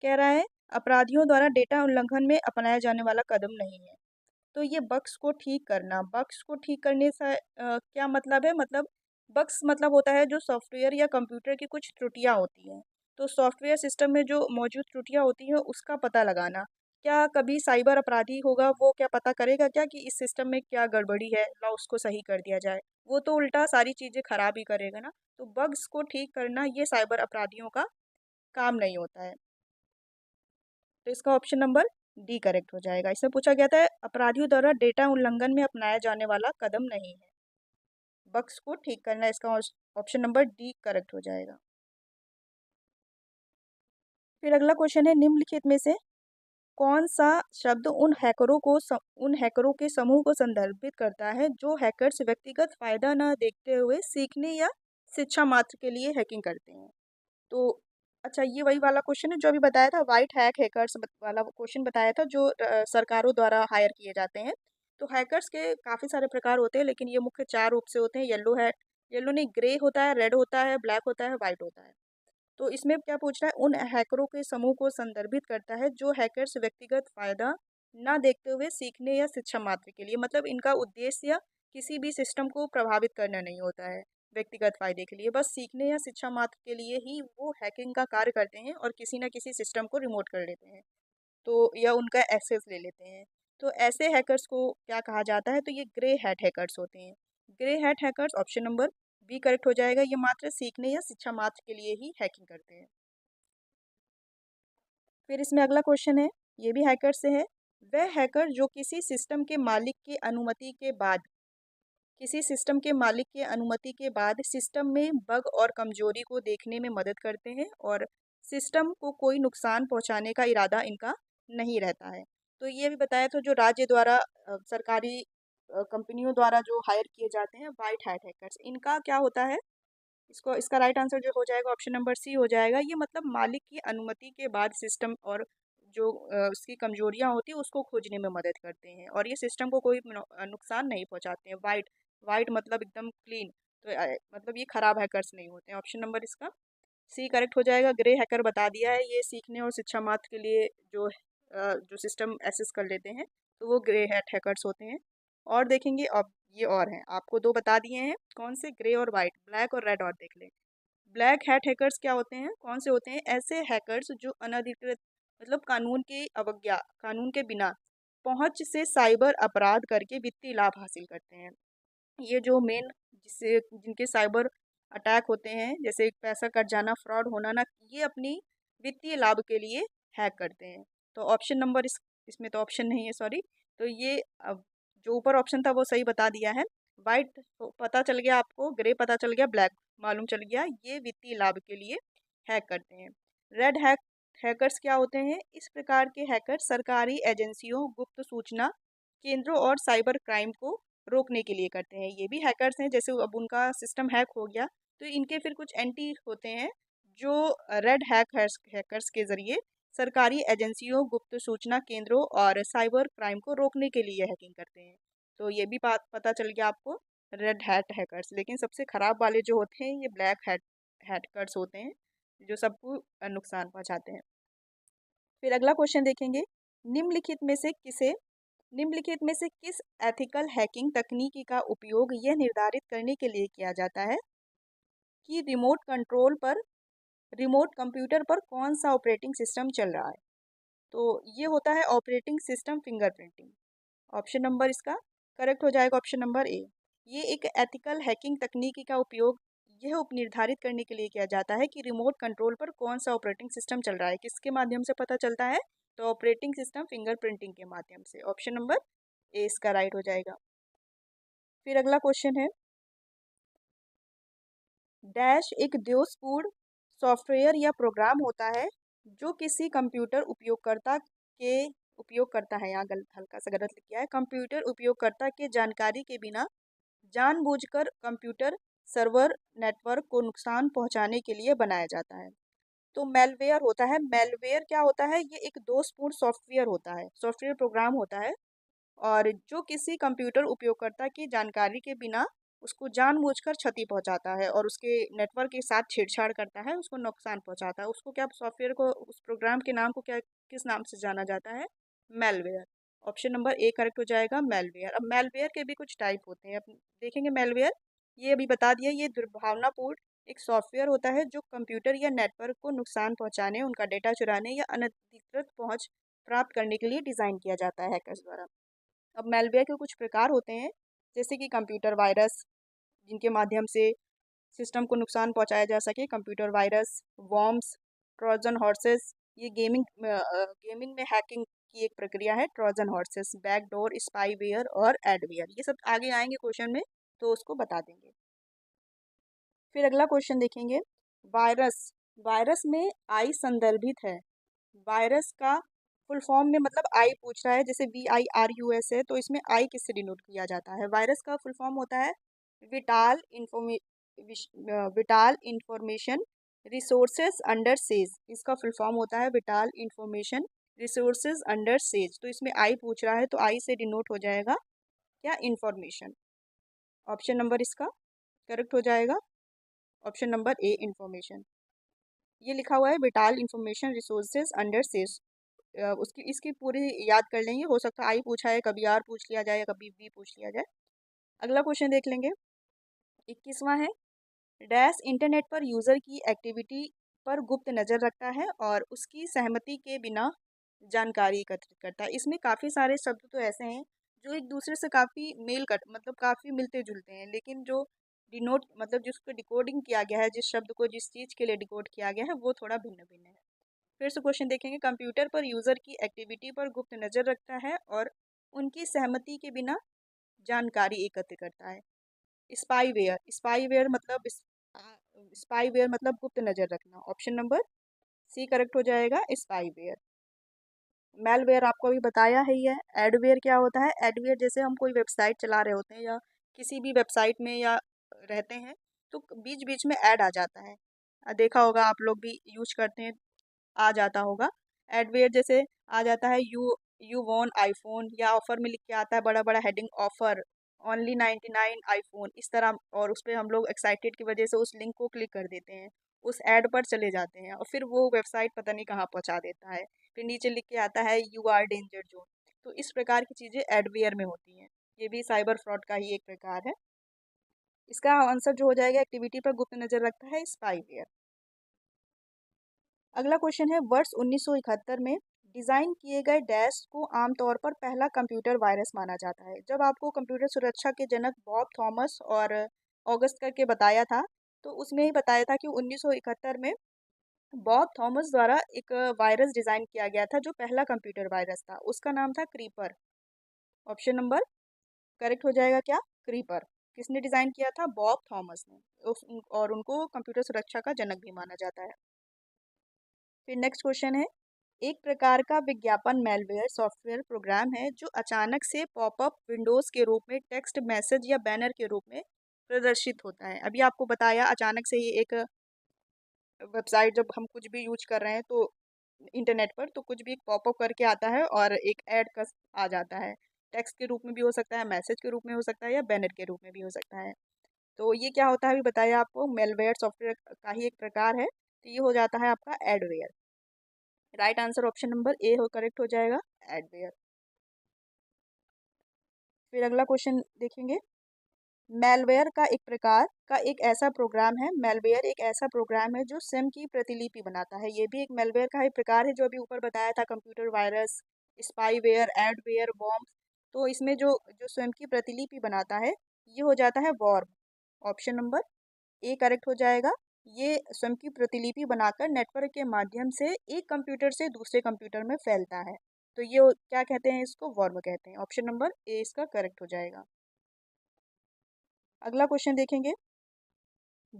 कह रहा है अपराधियों द्वारा डेटा उल्लंघन में अपनाया जाने वाला कदम नहीं है। तो ये बग्स को ठीक करना, बग्स को ठीक करने से क्या मतलब है, मतलब बग्स मतलब होता है जो सॉफ्टवेयर या कंप्यूटर की कुछ त्रुटियां होती हैं, तो सॉफ्टवेयर सिस्टम में जो मौजूद त्रुटियां होती हैं उसका पता लगाना। क्या कभी साइबर अपराधी होगा वो क्या पता करेगा क्या कि इस सिस्टम में क्या गड़बड़ी है, ला उसको सही कर दिया जाए, वो तो उल्टा सारी चीज़ें खराब ही करेगा ना। तो बग्स को ठीक करना ये साइबर अपराधियों का काम नहीं होता है, तो इसका ऑप्शन नंबर डी करेक्ट हो जाएगा। इसमें पूछा गया था अपराधियों द्वारा डेटा उल्लंघन में अपनाया जाने वाला कदम नहीं है, बग्स को ठीक करना, इसका ऑप्शन नंबर डी करेक्ट हो जाएगा। फिर अगला क्वेश्चन है, निम्नलिखित में से कौन सा शब्द उन हैकरों के समूह को संदर्भित करता है जो हैकर्स व्यक्तिगत फायदा न देखते हुए सीखने या शिक्षा मात्र के लिए हैकिंग करते हैं। तो अच्छा, ये वही वाला क्वेश्चन है जो अभी बताया था, वाइट हैक हैकर्स वाला क्वेश्चन बताया था, जो सरकारों द्वारा हायर किए जाते हैं। तो हैकर्स के काफ़ी सारे प्रकार होते हैं, लेकिन ये मुख्य चार रूप से होते हैं। येलो नहीं, ग्रे होता है, रेड होता है, ब्लैक होता है, वाइट होता है। तो इसमें क्या पूछ रहा है, उन हैकरों के समूह को संदर्भित करता है जो हैकर्स व्यक्तिगत फायदा ना देखते हुए सीखने या शिक्षा मात्र के लिए, मतलब इनका उद्देश्य या किसी भी सिस्टम को प्रभावित करना नहीं होता है व्यक्तिगत फायदे के लिए, बस सीखने या शिक्षा मात्र के लिए ही वो हैकिंग का कार्य करते हैं और किसी न किसी सिस्टम को रिमोट कर लेते हैं, तो या उनका एक्सेस ले लेते हैं। तो ऐसे हैकर्स को क्या कहा जाता है, तो ये ग्रे हैट हैकर्स होते हैं। Grey hat hackers option number B correct हो जाएगा, ये मात्र सीखने या शिक्षा मात्र के लिए ही हैकिंग करते हैं। फिर इसमें अगला क्वेश्चन है, ये भी हैकर से है। वह हैकर जो किसी सिस्टम के मालिक के अनुमति के बाद सिस्टम में बग और कमजोरी को देखने में मदद करते हैं और सिस्टम को कोई नुकसान पहुंचाने का इरादा इनका नहीं रहता है। तो ये भी बताया था, जो राज्य द्वारा सरकारी कंपनियों द्वारा जो हायर किए जाते हैं वाइट हैट हैकर्स, इनका क्या होता है, इसका राइट आंसर जो हो जाएगा ऑप्शन नंबर सी हो जाएगा। ये मतलब मालिक की अनुमति के बाद सिस्टम और जो उसकी कमजोरियां होती है उसको खोजने में मदद करते हैं, और ये सिस्टम को कोई नुकसान नहीं पहुंचाते हैं। वाइट वाइट मतलब एकदम क्लीन, तो मतलब ये खराब हैकर्स नहीं होते हैं। ऑप्शन नंबर इसका सी करेक्ट हो जाएगा। ग्रे हैकर बता दिया है, ये सीखने और शिक्षा मात्र के लिए जो सिस्टम एक्सेस कर लेते हैं, तो वो ग्रे हैट हैकर्स होते हैं। और देखेंगे अब ये और हैं, आपको दो बता दिए हैं कौन से, ग्रे और वाइट, ब्लैक और रेड, और देख लें। ब्लैक हैट हैकर्स क्या होते हैं, कौन से होते हैं, ऐसे हैकर्स जो अनधिकृत मतलब कानून की अवज्ञा, कानून के बिना पहुंच से साइबर अपराध करके वित्तीय लाभ हासिल करते हैं। ये जो मेन जिससे जिनके साइबर अटैक होते हैं, जैसे पैसा कट जाना, फ्रॉड होना ना, ये अपनी वित्तीय लाभ के लिए हैक करते हैं। तो ऑप्शन नंबर इसमें तो ऑप्शन नहीं है, सॉरी। तो ये अब जो ऊपर ऑप्शन था वो सही बता दिया है। वाइट पता चल गया आपको, ग्रे पता चल गया, ब्लैक मालूम चल गया, ये वित्तीय लाभ के लिए हैक करते हैं। रेड हैकर्स क्या होते हैं? इस प्रकार के हैकर्स सरकारी एजेंसियों, गुप्त सूचना केंद्रों और साइबर क्राइम को रोकने के लिए करते हैं। ये भी हैकर्स हैं, जैसे अब उनका सिस्टम हैक हो गया तो इनके फिर कुछ एंटी होते हैं जो रेड हैकर्स के जरिए सरकारी एजेंसियों, गुप्त सूचना केंद्रों और साइबर क्राइम को रोकने के लिए हैकिंग करते हैं। तो ये भी बात पता चल गया आपको, रेड हैट हैकर्स। लेकिन सबसे खराब वाले जो होते हैं ये ब्लैक हैकर्स होते हैं, जो सबको नुकसान पहुंचाते हैं। फिर अगला क्वेश्चन देखेंगे, निम्नलिखित में से किसे निम्नलिखित में से किस एथिकल हैकिंग तकनीकी का उपयोग यह निर्धारित करने के लिए किया जाता है कि रिमोट कंप्यूटर पर कौन सा ऑपरेटिंग सिस्टम चल रहा है? तो ये होता है operating system fingerprinting. Option number इसका करेक्ट हो जाएगा, ऑप्शन नंबर ए। ये एक एथिकल हैकिंग तकनीकी का उपयोग यह उप निर्धारित करने के लिए किया जाता है कि रिमोट कंट्रोल पर कौन सा ऑपरेटिंग सिस्टम चल रहा है। किसके माध्यम से पता चलता है? तो ऑपरेटिंग सिस्टम फिंगरप्रिंटिंग के माध्यम से। ऑप्शन नंबर ए इसका राइट हो जाएगा। फिर अगला क्वेश्चन है, डैश एक दोषपूर्ण सॉफ्टवेयर या प्रोग्राम होता है जो किसी कंप्यूटर उपयोगकर्ता है, यहाँ गलत हल्का सा गलत लिख गया है, कंप्यूटर उपयोगकर्ता के जानकारी के बिना जानबूझकर कंप्यूटर सर्वर नेटवर्क को नुकसान पहुंचाने के लिए बनाया जाता है। तो मेलवेयर होता है। मेलवेयर क्या होता है? ये एक दोषपूर्ण सॉफ्टवेयर होता है, सॉफ्टवेयर प्रोग्राम होता है, और जो किसी कंप्यूटर उपयोगकर्ता की जानकारी के बिना उसको जानबूझकर क्षति पहुंचाता है और उसके नेटवर्क के साथ छेड़छाड़ करता है, उसको नुकसान पहुंचाता है, उसको क्या, सॉफ्टवेयर को, उस प्रोग्राम के नाम को क्या, किस नाम से जाना जाता है? Malware. Option number A correct हो जाएगा, मेलवेयर। अब मेलवेयर के भी कुछ टाइप होते हैं, अब देखेंगे मेलवेयर। ये अभी बता दिया, ये दुर्भावनापूर्ण एक सॉफ्टवेयर होता है जो कंप्यूटर या नेटवर्क को नुकसान पहुंचाने, उनका डेटा चुराने या अनधिकृत पहुंच प्राप्त करने के लिए डिज़ाइन किया जाता है हैकर्स द्वारा। अब मेलवेयर के कुछ प्रकार होते हैं, जैसे कि कंप्यूटर वायरस, जिनके माध्यम से सिस्टम को नुकसान पहुंचाया जा सके, computer virus, worms, Trojan horses. ये गेमिंग में हैकिंग की एक प्रक्रिया है, ट्रोजन हॉर्सेस, बैकडोर, स्पाईवेयर और एडवेयर। ये सब आगे आएंगे क्वेश्चन में, तो उसको बता देंगे। फिर अगला क्वेश्चन देखेंगे, वायरस। वायरस में आई संदर्भित है। वायरस का फुल फॉर्म में मतलब आई पूछ रहा है, जैसे VIRUS है, तो इसमें आई किससे डिनोट किया जाता है? वायरस का फुल फॉर्म होता है vital informa vital information resources under siege. इसका फुल फॉर्म होता है vital information resources under siege. तो इसमें आई पूछ रहा है, तो आई से डिनोट हो जाएगा क्या? इंफॉर्मेशन। ऑप्शन नंबर इसका करेक्ट हो जाएगा, ऑप्शन नंबर ए इंफॉर्मेशन। ये लिखा हुआ है vital information resources under says. उसकी इसकी पूरी याद कर लेंगे, हो सकता है आई पूछा है, कभी आर पूछ लिया जाए, कभी वी पूछ लिया जाए। अगला क्वेश्चन देख लेंगे, 21वां है, डैश इंटरनेट पर यूज़र की एक्टिविटी पर गुप्त नज़र रखता है और उसकी सहमति के बिना जानकारी एकत्रित करता है। इसमें काफ़ी सारे शब्द तो ऐसे हैं जो एक दूसरे से काफ़ी मतलब काफ़ी मिलते जुलते हैं, लेकिन जो डिनोट मतलब जिसको डिकोडिंग किया गया है, जिस शब्द को जिस चीज़ के लिए डिकोड किया गया है, वो थोड़ा भिन्न भिन्न है। फिर से क्वेश्चन देखेंगे, कंप्यूटर पर यूज़र की एक्टिविटी पर गुप्त नज़र रखता है और उनकी सहमति के बिना जानकारी एकत्र करता है। स्पाईवेयर। स्पाईवेयर मतलब गुप्त नज़र रखना। ऑप्शन नंबर सी करेक्ट हो जाएगा, स्पाईवेयर। मेलवेयर आपको अभी बताया है ही है। एडवेयर क्या होता है? एडवेयर जैसे हम कोई वेबसाइट चला रहे होते हैं या किसी भी वेबसाइट में या रहते हैं, तो बीच बीच में ऐड आ जाता है। देखा होगा, आप लोग भी यूज करते हैं, आ जाता होगा। एडवेयर जैसे आ जाता है, यू वॉन आईफोन, या ऑफर में लिख के आता है बड़ा बड़ा हेडिंग, ऑफर ओनली 99 आईफोन, इस तरह, और उस पर हम लोग एक्साइटेड की वजह से उस लिंक को क्लिक कर देते हैं, उस ऐड पर चले जाते हैं, और फिर वो वेबसाइट पता नहीं कहाँ पहुँचा देता है। फिर नीचे लिख के आता है यू आर डेंजर जोन। तो इस प्रकार की चीज़ें एडवेयर में होती हैं। ये भी साइबर फ्रॉड का ही एक प्रकार है। इसका आंसर जो हो जाएगा, एक्टिविटी पर गुप्त नज़र रखता है, स्पाईवेयर। अगला क्वेश्चन है, वर्ष 1971 में डिजाइन किए गए डैश को आमतौर पर पहला कंप्यूटर वायरस माना जाता है। जब आपको कंप्यूटर सुरक्षा के जनक बॉब थॉमस और ऑगस्ट करके बताया था, तो उसमें ही बताया था कि 1971 में बॉब थॉमस द्वारा एक वायरस डिजाइन किया गया था जो पहला कंप्यूटर वायरस था। उसका नाम था क्रीपर। ऑप्शन नंबर करेक्ट हो जाएगा क्या? क्रीपर। किसने डिजाइन किया था? बॉब थॉमस ने। और उनको कंप्यूटर सुरक्षा का जनक भी माना जाता है। फिर नेक्स्ट क्वेश्चन है, एक प्रकार का विज्ञापन मेलवेयर सॉफ्टवेयर प्रोग्राम है जो अचानक से पॉपअप विंडोज के रूप में टेक्स्ट मैसेज या बैनर के रूप में प्रदर्शित होता है। अभी आपको बताया अचानक से ही एक वेबसाइट, जब हम कुछ भी यूज कर रहे हैं तो इंटरनेट पर, तो कुछ भी पॉपअप करके आता है और एक ऐड का आ जाता है। टेक्स्ट के रूप में भी हो सकता है, मैसेज के रूप में हो सकता है, या बैनर के रूप में भी हो सकता है। तो ये क्या होता है अभी बताया आपको, मेलवेयर सॉफ्टवेयर का ही एक प्रकार है। तो ये हो जाता है आपका adware. Right answer option number ए हो करेक्ट हो जाएगा, एडवेयर। फिर अगला क्वेश्चन देखेंगे, मेलवेयर का एक प्रकार का एक ऐसा प्रोग्राम है, मेलवेयर एक ऐसा प्रोग्राम है जो स्वयं की प्रतिलिपि बनाता है। ये भी एक मेलवेयर का ही प्रकार है जो अभी ऊपर बताया था, computer virus, spyware, adware, bomb. तो इसमें जो जो स्वयं की प्रतिलिपि बनाता है ये हो जाता है worm. Option number A correct हो जाएगा। ये स्वयं की प्रतिलिपि बनाकर नेटवर्क के माध्यम से एक कंप्यूटर से दूसरे कंप्यूटर में फैलता है। तो ये क्या कहते हैं? इसको वॉर्म कहते हैं। ऑप्शन नंबर ए इसका करेक्ट हो जाएगा। अगला क्वेश्चन देखेंगे,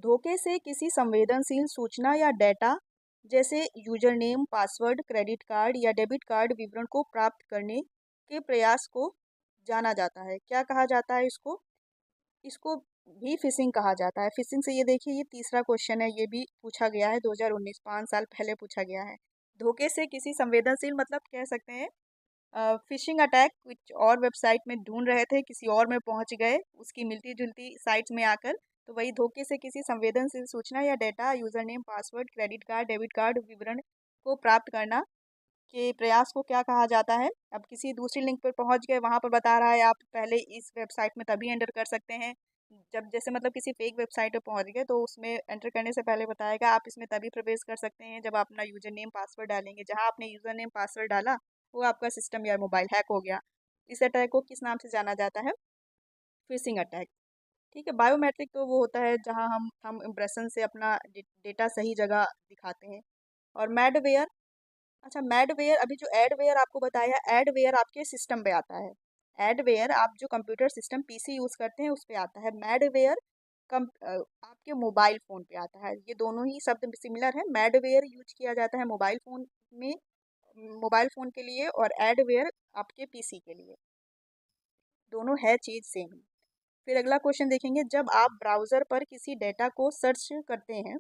धोखे से किसी संवेदनशील सूचना या डेटा जैसे user name, password, credit card या डेबिट कार्ड विवरण को प्राप्त करने के प्रयास को जाना जाता है। क्या कहा जाता है इसको? इसको भी फिशिंग कहा जाता है। फिशिंग से, ये देखिए ये तीसरा क्वेश्चन है, ये भी पूछा गया है 2019, 5 साल पहले पूछा गया है। धोखे से किसी संवेदनशील मतलब कह सकते हैं फिशिंग अटैक, कुछ और वेबसाइट में ढूंढ रहे थे, किसी और में पहुंच गए उसकी मिलती जुलती साइट्स में आकर। तो वही धोखे से किसी संवेदनशील सूचना या data, user name, password, credit card, debit card विवरण को प्राप्त करना के प्रयास को क्या कहा जाता है? अब किसी दूसरी लिंक पर पहुंच गए, वहां पर बता रहा है आप पहले इस वेबसाइट में तभी एंटर कर सकते हैं। जब जैसे मतलब किसी फेक वेबसाइट पर पहुंच गए तो उसमें एंटर करने से पहले बताएगा आप इसमें तभी प्रवेश कर सकते हैं जब आप अपना यूजर नेम पासवर्ड डालेंगे। जहां आपने यूजर नेम पासवर्ड डाला वो आपका सिस्टम या मोबाइल हैक हो गया। इस अटैक को किस नाम से जाना जाता है? Phishing attack. ठीक है। बायोमेट्रिक तो वो होता है जहां हम इम्प्रेशन से अपना डेटा सही जगह दिखाते हैं। और मैडवेयर, अच्छा मैडवेयर, अभी जो एडवेयर आपको बताया, एडवेयर आपके सिस्टम पे आता है। एडवेयर आप जो कंप्यूटर सिस्टम पीसी यूज करते हैं उस पे आता है। मैडवेयर आपके मोबाइल फ़ोन पे आता है। ये दोनों ही शब्द सिमिलर है। मैडवेयर यूज किया जाता है मोबाइल फ़ोन में, मोबाइल फ़ोन के लिए, और एडवेयर आपके पीसी के लिए। दोनों है चीज़ सेम ही। फिर अगला क्वेश्चन देखेंगे, जब आप ब्राउज़र पर किसी डेटा को सर्च करते हैं,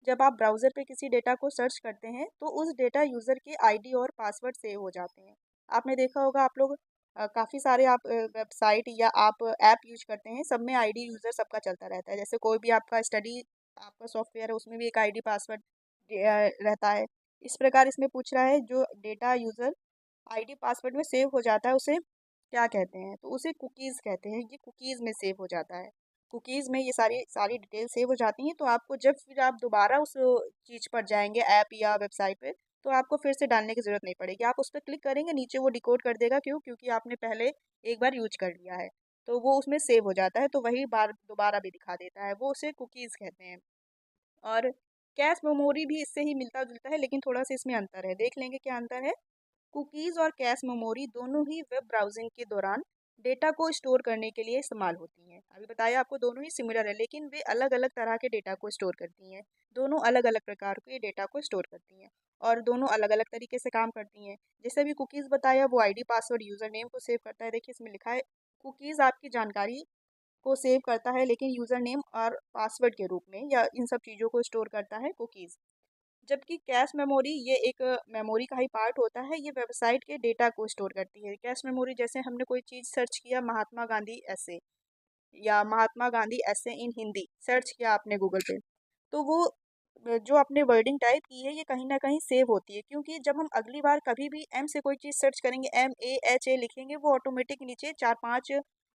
जब आप ब्राउज़र पे किसी डेटा को सर्च करते हैं तो उस डेटा यूज़र के आईडी और पासवर्ड सेव हो जाते हैं। आपने देखा होगा, आप लोग काफ़ी सारे आप वेबसाइट या आप ऐप यूज करते हैं, सब में आईडी यूज़र सबका चलता रहता है। जैसे कोई भी आपका स्टडी आपका सॉफ्टवेयर है उसमें भी एक आईडी पासवर्ड रहता है। इस प्रकार इसमें पूछ रहा है जो डेटा यूज़र आईडी पासवर्ड में सेव हो जाता है उसे क्या कहते हैं? तो उसे कुकीज़ कहते हैं। ये कुकीज़ में सेव हो जाता है। कुकीज़ में ये सारी सारी डिटेल सेव हो जाती हैं। तो आपको जब फिर आप दोबारा उस चीज़ पर जाएंगे, ऐप या वेबसाइट पे, तो आपको फिर से डालने की ज़रूरत नहीं पड़ेगी। आप उस पर क्लिक करेंगे, नीचे वो डिकोड कर देगा। क्यों? क्योंकि आपने पहले एक बार यूज कर लिया है, तो वो उसमें सेव हो जाता है, तो वही बार दोबारा भी दिखा देता है। वो उसे कुकीज़ कहते हैं। और कैश मेमोरी भी इससे ही मिलता जुलता है, लेकिन थोड़ा सा इसमें अंतर है। देख लेंगे क्या अंतर है। कुकीज़ और कैश मेमोरी दोनों ही वेब ब्राउजिंग के दौरान डेटा को स्टोर करने के लिए इस्तेमाल होती हैं। अभी बताया आपको, दोनों ही सिमिलर है, लेकिन वे अलग अलग तरह के डेटा को स्टोर करती हैं। दोनों अलग अलग प्रकार के डेटा को स्टोर करती हैं और दोनों अलग अलग तरीके से काम करती हैं। जैसे अभी कुकीज़ बताया, वो आईडी, पासवर्ड, यूज़र नेम को सेव करता है। देखिए इसमें लिखा है कुकीज़ आपकी जानकारी को सेव करता है, लेकिन यूज़र नेम और पासवर्ड के रूप में, या इन सब चीज़ों को स्टोर करता है कुकीज़। जबकि कैश मेमोरी ये एक मेमोरी का ही पार्ट होता है। ये वेबसाइट के डेटा को स्टोर करती है। कैश मेमोरी, जैसे हमने कोई चीज़ सर्च किया, महात्मा गांधी ऐसे, या महात्मा गांधी ऐसे इन हिंदी सर्च किया आपने गूगल पे, तो वो जो आपने वर्डिंग टाइप की है ये कहीं ना कहीं सेव होती है। क्योंकि जब हम अगली बार कभी भी एम से कोई चीज़ सर्च करेंगे, MAHA लिखेंगे, वो ऑटोमेटिक नीचे 4-5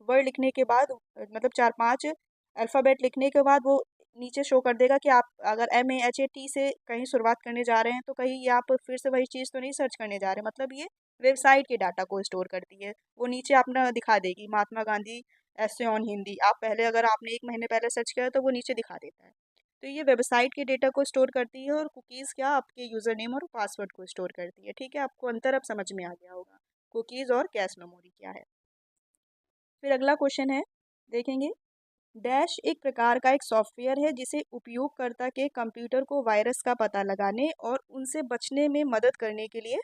वर्ड लिखने के बाद, मतलब 4-5 अल्फ़ाबेट लिखने के बाद वो नीचे शो कर देगा कि आप अगर MAHAT से कहीं शुरुआत करने जा रहे हैं तो कहीं ये आप फिर से वही चीज़ तो नहीं सर्च करने जा रहे, मतलब ये वेबसाइट के डाटा को स्टोर करती है। वो नीचे अपना दिखा देगी महात्मा गांधी ऐसे ऑन हिंदी, आप पहले अगर आपने 1 महीने पहले सर्च किया तो वो नीचे दिखा देता है। तो ये वेबसाइट के डेटा को स्टोर करती है, और कुकीज़ क्या आपके यूज़र नेम और पासवर्ड को स्टोर करती है। ठीक है, आपको अंतर अब समझ में आ गया होगा कुकीज़ और कैश मेमोरी क्या है। फिर अगला क्वेश्चन है, देखेंगे। डैश एक प्रकार का एक सॉफ्टवेयर है जिसे उपयोगकर्ता के कंप्यूटर को वायरस का पता लगाने और उनसे बचने में मदद करने के लिए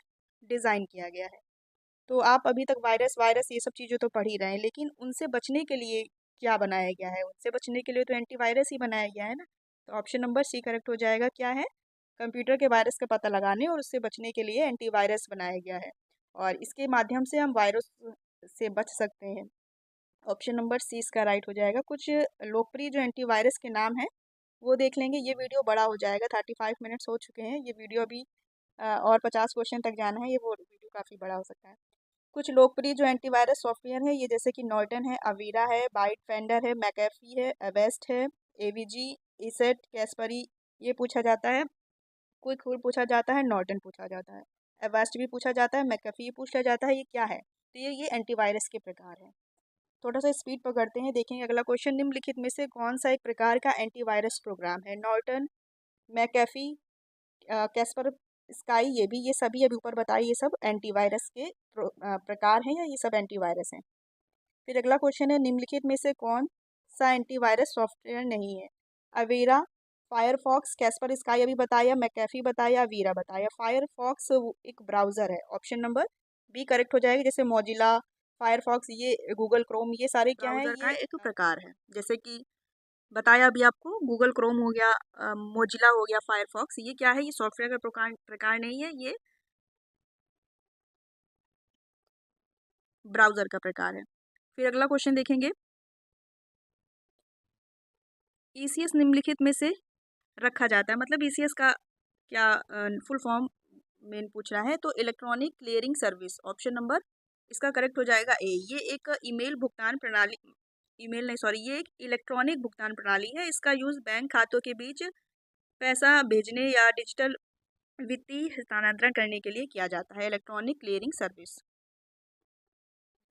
डिज़ाइन किया गया है। तो आप अभी तक वायरस वायरस ये सब चीज़ें तो पढ़ ही रहे हैं, लेकिन उनसे बचने के लिए क्या बनाया गया है? उनसे बचने के लिए तो एंटीवायरस ही बनाया गया है ना। तो ऑप्शन नंबर सी करेक्ट हो जाएगा। क्या है? कंप्यूटर के वायरस का पता लगाने और उससे बचने के लिए एंटीवायरस बनाया गया है, और इसके माध्यम से हम वायरस से बच सकते हैं। ऑप्शन नंबर सी इसका राइट हो जाएगा। कुछ लोकप्रिय जो एंटीवायरस के नाम हैं वो देख लेंगे। ये वीडियो बड़ा हो जाएगा, 35 मिनट्स हो चुके हैं। ये वीडियो अभी और 50 क्वेश्चन तक जाना है, ये वो वीडियो काफ़ी बड़ा हो सकता है। कुछ लोकप्रिय जो एंटीवायरस सॉफ्टवेयर है ये जैसे कि नॉर्टन है, अवीरा है, बाइट फेंडर है, मैकेफी है, एवेस्ट है, एवीजी, इसेट, कैस्परी, ये पूछा जाता है। क्विक पूछा जाता है, नॉर्टन पूछा जाता है, एवेस्ट भी पूछा जाता है, मैकेफी पूछा जाता है। ये क्या है? तो ये एंटीवायरस के प्रकार है। थोड़ा सा स्पीड पकड़ते हैं, देखेंगे अगला क्वेश्चन। निम्नलिखित में से कौन सा एक प्रकार का एंटीवायरस प्रोग्राम है? नॉर्टन, मैकेफी, कैस्पर स्काई, ये सभी अभी ऊपर बताए, ये सब एंटीवायरस के प्रकार हैं, या ये सब एंटीवायरस हैं। फिर अगला क्वेश्चन है, निम्नलिखित में से कौन सा एंटीवायरस सॉफ्टवेयर नहीं है? अवेरा, फायरफॉक्स, कैस्पर स्काई अभी बताया, मैकेफी बताया, अवीरा बताया। फायरफॉक्स एक ब्राउज़र है, ऑप्शन नंबर बी करेक्ट हो जाएगा। जैसे मोजिला, फायरफॉक्स, ये गूगल क्रोम, ये सारे क्या है? ब्राउज़र का ये एक प्रकार है। जैसे कि बताया अभी आपको, गूगल क्रोम हो गया, मोजिला हो गया, फायरफॉक्स, ये क्या है? ये सॉफ्टवेयर का प्रकार नहीं है, ये ब्राउज़र का प्रकार है। फिर अगला क्वेश्चन देखेंगे। ECS निम्नलिखित में से रखा जाता है, मतलब ECS का क्या फुल फॉर्म मेन पूछ रहा है। तो electronic clearing service, option number इसका करेक्ट हो जाएगा ए। ये एक ईमेल भुगतान प्रणाली, ईमेल नहीं सॉरी, ये एक इलेक्ट्रॉनिक भुगतान प्रणाली है। इसका यूज़ बैंक खातों के बीच पैसा भेजने या डिजिटल वित्तीय हस्तांतरण करने के लिए किया जाता है, इलेक्ट्रॉनिक क्लियरिंग सर्विस।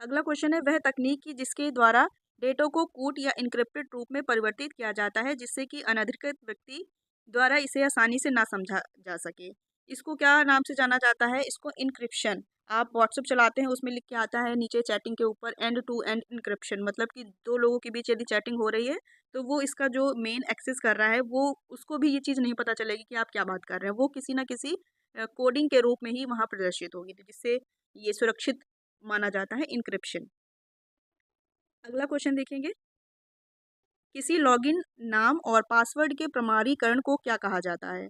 अगला क्वेश्चन है, वह तकनीक की जिसके द्वारा डेटा को कूट या इनक्रिप्टेड रूप में परिवर्तित किया जाता है जिससे कि अनधिकृत व्यक्ति द्वारा इसे आसानी से ना समझा जा सके। इसको क्या नाम से जाना जाता है? इसको इनक्रिप्शन। आप व्हाट्सएप चलाते हैं, उसमें लिख के आता है नीचे चैटिंग के ऊपर एंड टू एंड इनक्रिप्शन, मतलब कि दो लोगों के बीच यदि चैटिंग हो रही है तो वो इसका जो मेन एक्सेस कर रहा है वो उसको भी ये चीज़ नहीं पता चलेगी कि आप क्या बात कर रहे हैं। वो किसी ना किसी कोडिंग के रूप में ही वहाँ प्रदर्शित होगी, तो जिससे ये सुरक्षित माना जाता है, इनक्रिप्शन। अगला क्वेश्चन देखेंगे। किसी लॉगिन नाम और पासवर्ड के प्रमाणीकरण को क्या कहा जाता है?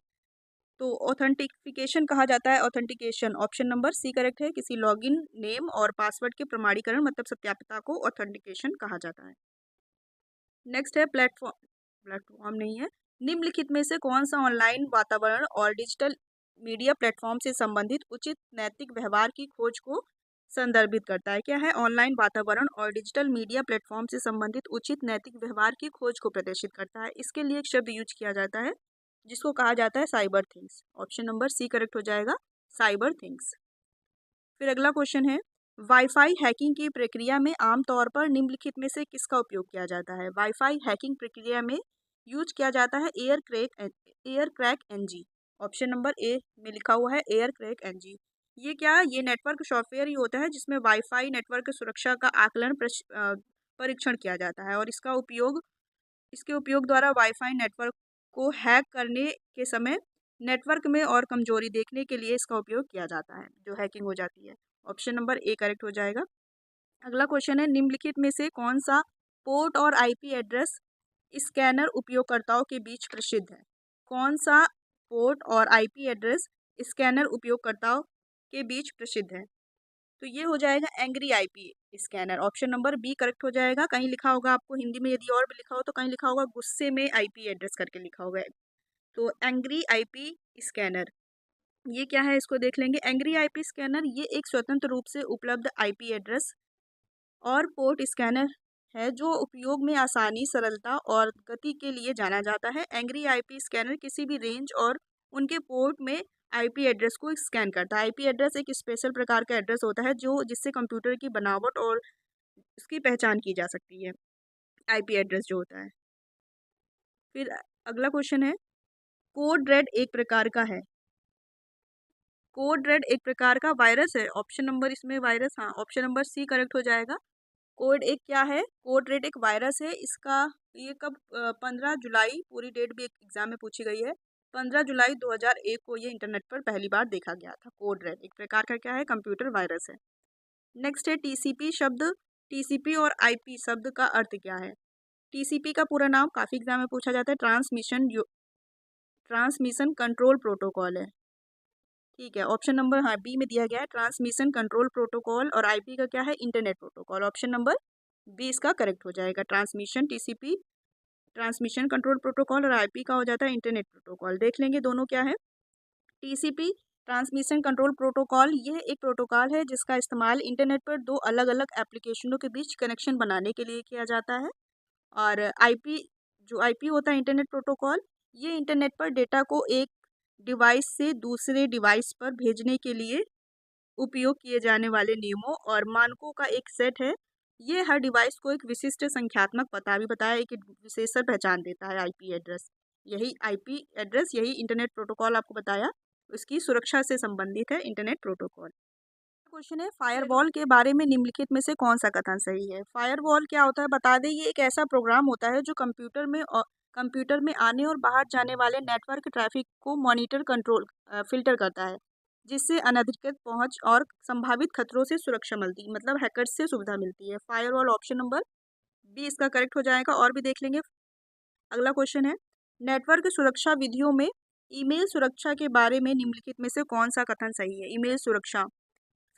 तो ऑथेंटिफिकेशन कहा जाता है, authentication. Option number C correct है। किसी लॉगिन नेम और पासवर्ड के प्रमाणीकरण मतलब सत्यापिता को ऑथेंटिकेशन कहा जाता है। नेक्स्ट है प्लेटफॉर्म, प्लेटफॉर्म नहीं है। निम्नलिखित में से कौन सा ऑनलाइन वातावरण और डिजिटल मीडिया प्लेटफॉर्म से संबंधित उचित नैतिक व्यवहार की खोज को संदर्भित करता है? क्या है? ऑनलाइन वातावरण और डिजिटल मीडिया प्लेटफॉर्म से संबंधित उचित नैतिक व्यवहार की खोज को प्रदर्शित करता है। इसके लिए एक शब्द यूज किया जाता है जिसको कहा जाता है cyber things. Option number C correct हो जाएगा, साइबर थिंग्स। फिर अगला क्वेश्चन है, वाईफाई हैकिंग की प्रक्रिया में आमतौर पर निम्नलिखित में से किसका उपयोग किया जाता है? वाईफाई हैकिंग प्रक्रिया में यूज किया जाता है air crack NG. Option number A में लिखा हुआ है एयर क्रैक एनजी। ये क्या? ये नेटवर्क सॉफ्टवेयर ही होता है जिसमें वाईफाई नेटवर्क सुरक्षा का आकलन परीक्षण किया जाता है, और इसके उपयोग द्वारा वाईफाई नेटवर्क को हैक करने के समय नेटवर्क में और कमजोरी देखने के लिए इसका उपयोग किया जाता है, जो हैकिंग हो जाती है। ऑप्शन नंबर ए करेक्ट हो जाएगा। अगला क्वेश्चन है, निम्नलिखित में से कौन सा पोर्ट और आईपी एड्रेस स्कैनर उपयोगकर्ताओं के बीच प्रसिद्ध है? कौन सा पोर्ट और आईपी एड्रेस स्कैनर उपयोगकर्ताओं के बीच प्रसिद्ध है? तो ये हो जाएगा angry IP scanner. Option number B correct हो जाएगा। कहीं लिखा होगा आपको हिंदी में, यदि और भी लिखा हो तो कहीं लिखा होगा गुस्से में आईपी एड्रेस करके लिखा होगा। तो एंग्री आईपी स्कैनर ये क्या है, इसको देख लेंगे। एंग्री आईपी स्कैनर ये एक स्वतंत्र रूप से उपलब्ध आईपी एड्रेस और पोर्ट स्कैनर है जो उपयोग में आसानी, सरलता और गति के लिए जाना जाता है। एंग्री आईपी स्कैनर किसी भी रेंज और उनके पोर्ट में आईपी एड्रेस को स्कैन करता है। आईपी एड्रेस एक स्पेशल प्रकार का एड्रेस होता है जो जिससे कंप्यूटर की बनावट और उसकी पहचान की जा सकती है, आईपी एड्रेस जो होता है। फिर अगला क्वेश्चन है, कोड रेड एक प्रकार का है। कोड रेड एक प्रकार का वायरस है। ऑप्शन नंबर इसमें वायरस, हाँ, ऑप्शन नंबर सी करेक्ट हो जाएगा। कोड एक क्या है? कोड रेड एक वायरस है। इसका ये कब 15 जुलाई, पूरी डेट भी एक एग्जाम में पूछी गई है। 15 जुलाई 2001 को ये इंटरनेट पर पहली बार देखा गया था। कोड रेड एक प्रकार का क्या है? कंप्यूटर वायरस है। नेक्स्ट है टीसीपी शब्द। टीसीपी और आईपी शब्द का अर्थ क्या है? टीसीपी का पूरा नाम काफी एग्जाम में पूछा जाता है, ट्रांसमिशन कंट्रोल प्रोटोकॉल है। ठीक है, ऑप्शन नंबर हाँ बी में दिया गया है, ट्रांसमिशन कंट्रोल प्रोटोकॉल। और आईपी का क्या है? Internet protocol. Option number B इसका करेक्ट हो जाएगा। Transmission TCP transmission control protocol और आईपी का हो जाता है इंटरनेट प्रोटोकॉल। देख लेंगे दोनों क्या है। टीसीपी ट्रांसमिशन कंट्रोल प्रोटोकॉल यह एक प्रोटोकॉल है जिसका इस्तेमाल इंटरनेट पर दो अलग अलग एप्लीकेशनों के बीच कनेक्शन बनाने के लिए किया जाता है। और आईपी जो आईपी होता है इंटरनेट प्रोटोकॉल, ये इंटरनेट पर डेटा को एक डिवाइस से दूसरे डिवाइस पर भेजने के लिए उपयोग किए जाने वाले नियमों और मानकों का एक सेट है। ये हर डिवाइस को एक विशिष्ट संख्यात्मक पता भी बताया, एक विशेष पहचान देता है। आईपी एड्रेस, यही आईपी एड्रेस, यही इंटरनेट प्रोटोकॉल आपको बताया, उसकी सुरक्षा से संबंधित है इंटरनेट प्रोटोकॉल। क्वेश्चन है, फायरवॉल के बारे में निम्नलिखित में से कौन सा कथन सही है? फायरवॉल क्या होता है बता दें। ये एक ऐसा प्रोग्राम होता है जो कंप्यूटर में आने और बाहर जाने वाले नेटवर्क ट्रैफिक को मॉनिटर, कंट्रोल, फिल्टर करता है, जिससे अनधिकृत पहुंच और संभावित खतरों से सुरक्षा मिलती, मतलब हैकर्स से सुविधा मिलती है। फायरवॉल ऑप्शन नंबर बी इसका करेक्ट हो जाएगा। और भी देख लेंगे। अगला क्वेश्चन है, नेटवर्क सुरक्षा विधियों में ईमेल सुरक्षा के बारे में निम्नलिखित में से कौन सा कथन सही है? ईमेल सुरक्षा,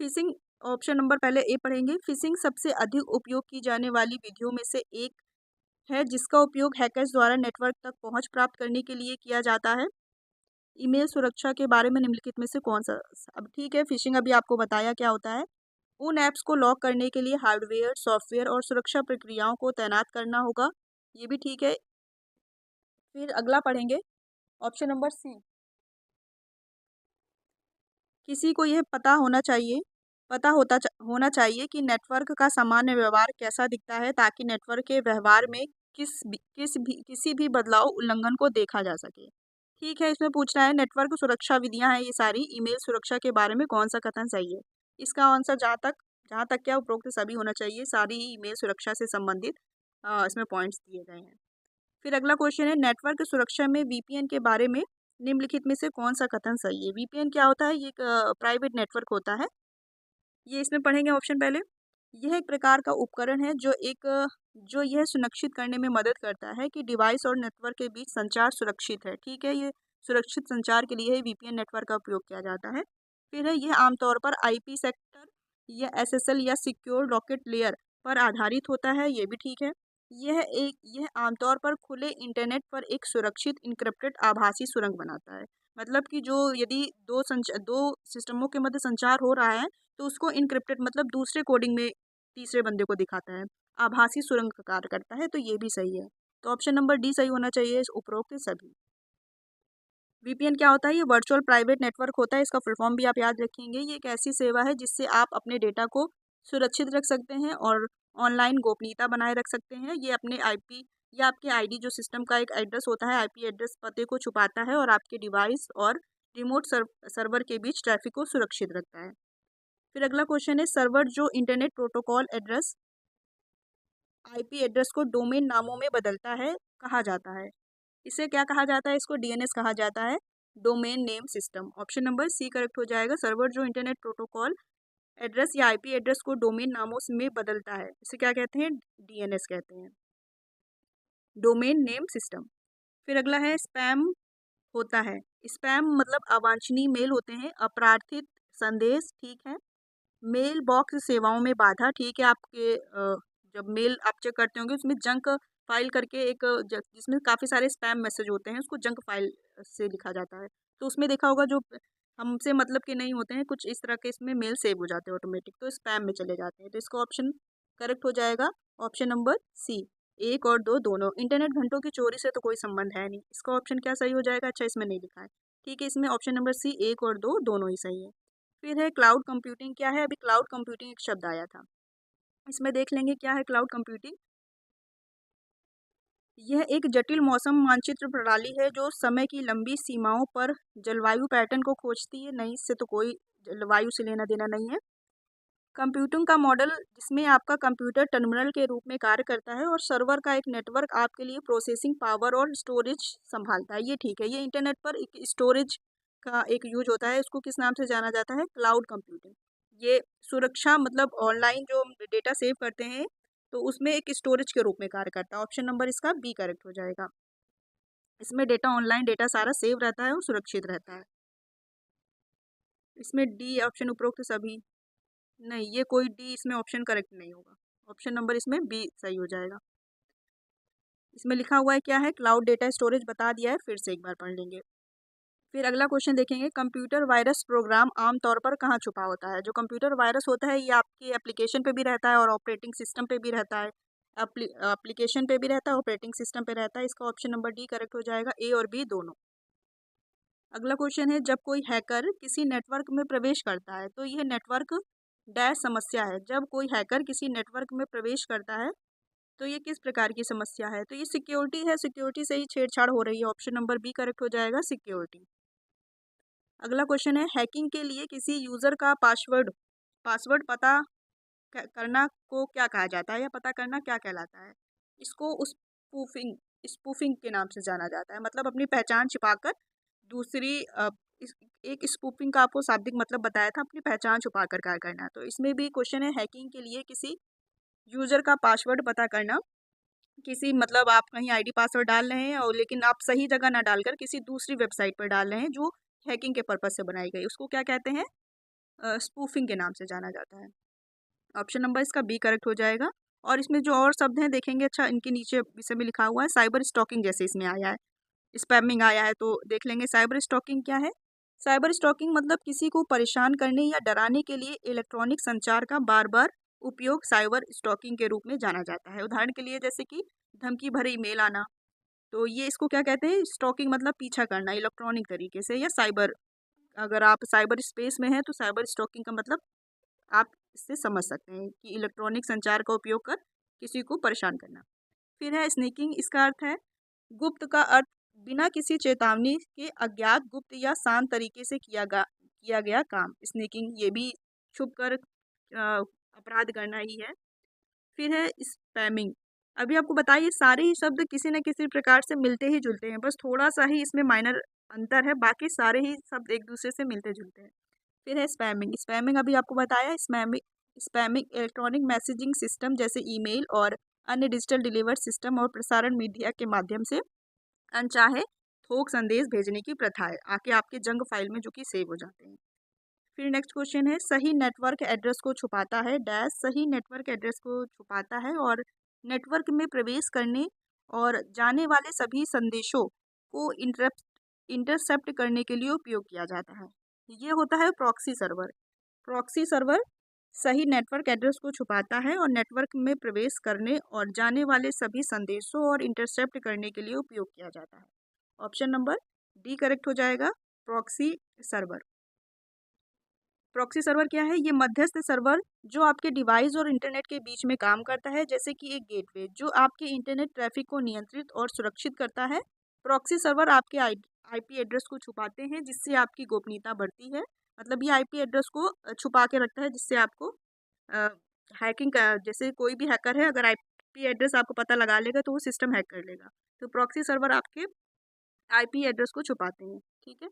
फिशिंग, ऑप्शन नंबर पहले ए पढ़ेंगे। फिशिंग सबसे अधिक उपयोग की जाने वाली विधियों में से एक है जिसका उपयोग हैकर्स द्वारा नेटवर्क तक पहुंच प्राप्त करने के लिए किया जाता है। ईमेल सुरक्षा के बारे में निम्नलिखित में से कौन सा? अब ठीक है, फिशिंग अभी आपको बताया क्या होता है। उन ऐप्स को लॉक करने के लिए हार्डवेयर, सॉफ्टवेयर और सुरक्षा प्रक्रियाओं को तैनात करना होगा, ये भी ठीक है। फिर अगला पढ़ेंगे, ऑप्शन नंबर सी, किसी को यह होना चाहिए कि नेटवर्क का सामान्य व्यवहार कैसा दिखता है ताकि नेटवर्क के व्यवहार में किसी भी बदलाव, उल्लंघन को देखा जा सके। ठीक है, इसमें पूछ रहा है नेटवर्क सुरक्षा विधियां हैं ये सारी, ईमेल सुरक्षा के बारे में कौन सा कथन सही है? इसका आंसर जहाँ तक क्या उपरोक्त सभी होना चाहिए, सारी ही ईमेल सुरक्षा से संबंधित इसमें पॉइंट्स दिए गए हैं। फिर अगला क्वेश्चन है, नेटवर्क सुरक्षा में वीपीएन के बारे में निम्नलिखित में से कौन सा कथन सही है? वीपीएन क्या होता है? ये एक प्राइवेट नेटवर्क होता है। ये इसमें पढ़ेंगे ऑप्शन पहले। यह एक प्रकार का उपकरण है जो यह सुनिश्चित करने में मदद करता है कि डिवाइस और नेटवर्क के बीच संचार सुरक्षित है। ठीक है, ये सुरक्षित संचार के लिए वीपीएन नेटवर्क का उपयोग किया जाता है। फिर है, यह आमतौर पर आईपी सेक्टर या एसएसएल या सिक्योर रॉकेट लेयर पर आधारित होता है, ये भी ठीक है। यह आमतौर पर खुले इंटरनेट पर एक सुरक्षित इनक्रिप्टेड आभासी सुरंग बनाता है। मतलब कि जो यदि दो सिस्टमों के मध्य संचार हो रहा है तो उसको इनक्रिप्टेड मतलब दूसरे कोडिंग में तीसरे बंदे को दिखाता है, आभासी सुरंग का कार्य करता है, तो ये भी सही है। तो ऑप्शन नंबर डी सही होना चाहिए इस उपरोक्त सभी। वीपीएन क्या होता है? ये वर्चुअल प्राइवेट नेटवर्क होता है, इसका फुल फॉर्म भी आप याद रखेंगे। ये एक ऐसी सेवा है जिससे आप अपने डेटा को सुरक्षित रख सकते हैं और ऑनलाइन गोपनीयता बनाए रख सकते हैं। ये अपने आईपी या आपके आईडी जो सिस्टम का एक एड्रेस होता है, आईपी एड्रेस पते को छुपाता है और आपके डिवाइस और रिमोट सर्वर के बीच ट्रैफिक को सुरक्षित रखता है। फिर अगला क्वेश्चन है, सर्वर जो internet protocol address IP address को डोमेन नामों में बदलता है कहा जाता है, इसे क्या कहा जाता है? इसको डीएनएस कहा जाता है, domain name system. Option number C correct हो जाएगा। सर्वर जो इंटरनेट प्रोटोकॉल एड्रेस या आईपी एड्रेस को डोमेन नामों में बदलता है, इसे क्या कहते हैं? डीएनएस कहते हैं, डोमेन नेम सिस्टम। फिर अगला है, स्पैम होता है। स्पैम मतलब अवांछनीय मेल होते हैं, अप्रार्थित संदेश, ठीक है। मेल बॉक्स सेवाओं में बाधा, ठीक है। आपके जब मेल आप चेक करते होंगे उसमें जंक फाइल करके एक जिसमें काफ़ी सारे स्पैम मैसेज होते हैं, उसको जंक फाइल से लिखा जाता है। तो उसमें देखा होगा जो हमसे मतलब के नहीं होते हैं, कुछ इस तरह के इसमें मेल सेव हो जाते हैं ऑटोमेटिक, तो स्पैम में चले जाते हैं। तो इसका ऑप्शन करेक्ट हो जाएगा ऑप्शन नंबर सी, 1 और 2 दोनों। इंटरनेट घंटों की चोरी से तो कोई संबंध है नहीं, इसका ऑप्शन क्या सही हो जाएगा? अच्छा, इसमें नहीं लिखा है, ठीक है, इसमें ऑप्शन नंबर सी 1 और 2 दोनों ही सही है। फिर है क्लाउड कंप्यूटिंग। क्या है? अभी क्लाउड कंप्यूटिंग एक शब्द आया था, इसमें देख लेंगे क्या है क्लाउड कंप्यूटिंग। यह एक जटिल मौसम मानचित्र प्रणाली है जो समय की लंबी सीमाओं पर जलवायु पैटर्न को खोजती है। नहीं, इससे तो कोई जलवायु से लेना देना नहीं है। कंप्यूटिंग का मॉडल जिसमें आपका कंप्यूटर टर्मिनल के रूप में कार्य करता है और सर्वर का एक नेटवर्क आपके लिए प्रोसेसिंग पावर और स्टोरेज संभालता है, ये ठीक है। ये इंटरनेट पर एक स्टोरेज का एक यूज होता है, इसको किस नाम से जाना जाता है? Cloud computing. ये सुरक्षा मतलब ऑनलाइन जो डेटा सेव करते हैं तो उसमें एक स्टोरेज के रूप में कार्य करता है। ऑप्शन नंबर इसका बी करेक्ट हो जाएगा। इसमें डेटा ऑनलाइन डेटा सारा सेव रहता है और सुरक्षित रहता है। इसमें डी ऑप्शन उपरोक्त सभी नहीं, ये कोई डी इसमें ऑप्शन करेक्ट नहीं होगा। ऑप्शन नंबर इसमें बी सही हो जाएगा। इसमें लिखा हुआ है क्या है? क्लाउड डेटा स्टोरेज बता दिया है, फिर से एक बार पढ़ लेंगे। फिर अगला क्वेश्चन देखेंगे, कंप्यूटर वायरस प्रोग्राम आमतौर पर कहाँ छुपा होता है? जो कंप्यूटर वायरस होता है ये आपके एप्लीकेशन पे भी रहता है और ऑपरेटिंग सिस्टम पे भी रहता है। एप्लीकेशन पे भी रहता है, ऑपरेटिंग सिस्टम पे रहता है। इसका ऑप्शन नंबर डी करेक्ट हो जाएगा, ए और बी दोनों। अगला क्वेश्चन है, जब कोई हैकर किसी नेटवर्क में प्रवेश करता है तो यह नेटवर्क डैश समस्या है। जब कोई हैकर किसी नेटवर्क में प्रवेश करता है तो ये किस प्रकार की समस्या है? तो ये सिक्योरिटी है, सिक्योरिटी से ही छेड़छाड़ हो रही है। ऑप्शन नंबर बी करेक्ट हो जाएगा, सिक्योरिटी। अगला क्वेश्चन है, हैकिंग के लिए किसी यूज़र का पासवर्ड पासवर्ड पता करना को क्या कहा जाता है, या पता करना क्या कहलाता है? इसको स्पूफिंग स्पूफिंग के नाम से जाना जाता है, मतलब अपनी पहचान छिपाकर दूसरी एक स्पूफिंग का आपको शाब्दिक मतलब बताया था, अपनी पहचान छुपाकर कार्य करना। तो इसमें भी क्वेश्चन है, हैकिंग के लिए किसी यूज़र का पासवर्ड पता करना। किसी मतलब आप कहीं आईडी पासवर्ड डाल रहे हैं और लेकिन आप सही जगह ना डालकर किसी दूसरी वेबसाइट पर डाल रहे हैं जो हैकिंग के पर्पज़ से बनाई गई, उसको क्या कहते हैं? स्पूफिंग के नाम से जाना जाता है। ऑप्शन नंबर इसका बी करेक्ट हो जाएगा। और इसमें जो और शब्द हैं देखेंगे, अच्छा इनके नीचे विषय में लिखा हुआ है साइबर स्टॉकिंग, जैसे इसमें आया है स्पैमिंग आया है, तो देख लेंगे साइबर स्टॉकिंग क्या है। साइबर स्टॉकिंग मतलब किसी को परेशान करने या डराने के लिए इलेक्ट्रॉनिक संचार का बार बार उपयोग साइबर स्टॉकिंग के रूप में जाना जाता है। उदाहरण के लिए जैसे कि धमकी भरे ईमेल आना, तो ये इसको क्या कहते हैं? स्टॉकिंग मतलब पीछा करना इलेक्ट्रॉनिक तरीके से या साइबर। अगर आप साइबर स्पेस में हैं तो साइबर स्टॉकिंग का मतलब आप इससे समझ सकते हैं कि इलेक्ट्रॉनिक संचार का उपयोग कर किसी को परेशान करना। फिर है स्नीकिंग, इसका अर्थ है गुप्त का अर्थ बिना किसी चेतावनी के अज्ञात गुप्त या शांत तरीके से किया गया काम। स्नीकिंग ये भी छुप कर अपराध करना ही है। फिर है स्पैमिंग। अभी आपको बताइए सारे ही शब्द किसी न किसी प्रकार से मिलते ही जुलते हैं, बस थोड़ा सा ही इसमें माइनर अंतर है, बाकी सारे ही शब्द एक दूसरे से मिलते जुलते हैं। फिर है स्पैमिंग। स्पैमिंग अभी आपको बताया, स्पैमिंग इलेक्ट्रॉनिक मैसेजिंग सिस्टम जैसे ईमेल और अन्य डिजिटल डिलीवर सिस्टम और प्रसारण मीडिया के माध्यम से अनचाहे थोक संदेश भेजने की प्रथा है, आके आपके जंक फाइल में जो कि सेव हो जाते हैं। फिर नेक्स्ट क्वेश्चन है, सही नेटवर्क एड्रेस को छुपाता है डैश। सही नेटवर्क एड्रेस को छुपाता है और नेटवर्क में प्रवेश करने और जाने वाले सभी संदेशों को इंटरसेप्ट करने के लिए उपयोग किया जाता है। ये होता है प्रॉक्सी सर्वर। प्रॉक्सी सर्वर सही नेटवर्क एड्रेस को छुपाता है और नेटवर्क में प्रवेश करने और जाने वाले सभी संदेशों और इंटरसेप्ट करने के लिए उपयोग किया जाता है। ऑप्शन नंबर डी करेक्ट हो जाएगा, प्रॉक्सी सर्वर। प्रॉक्सी सर्वर क्या है? ये मध्यस्थ सर्वर जो आपके डिवाइस और इंटरनेट के बीच में काम करता है, जैसे कि एक गेटवे जो आपके इंटरनेट ट्रैफिक को नियंत्रित और सुरक्षित करता है। प्रॉक्सी सर्वर आपके आईपी एड्रेस को छुपाते हैं जिससे आपकी गोपनीयता बढ़ती है, मतलब ये आईपी एड्रेस को छुपा के रखता है जिससे आपको हैकिंग का, जैसे कोई भी हैकर है अगर आईपी एड्रेस आपको पता लगा लेगा तो वो सिस्टम हैक कर लेगा। तो प्रॉक्सी सर्वर आपके आईपी एड्रेस को छुपाते हैं, ठीक है।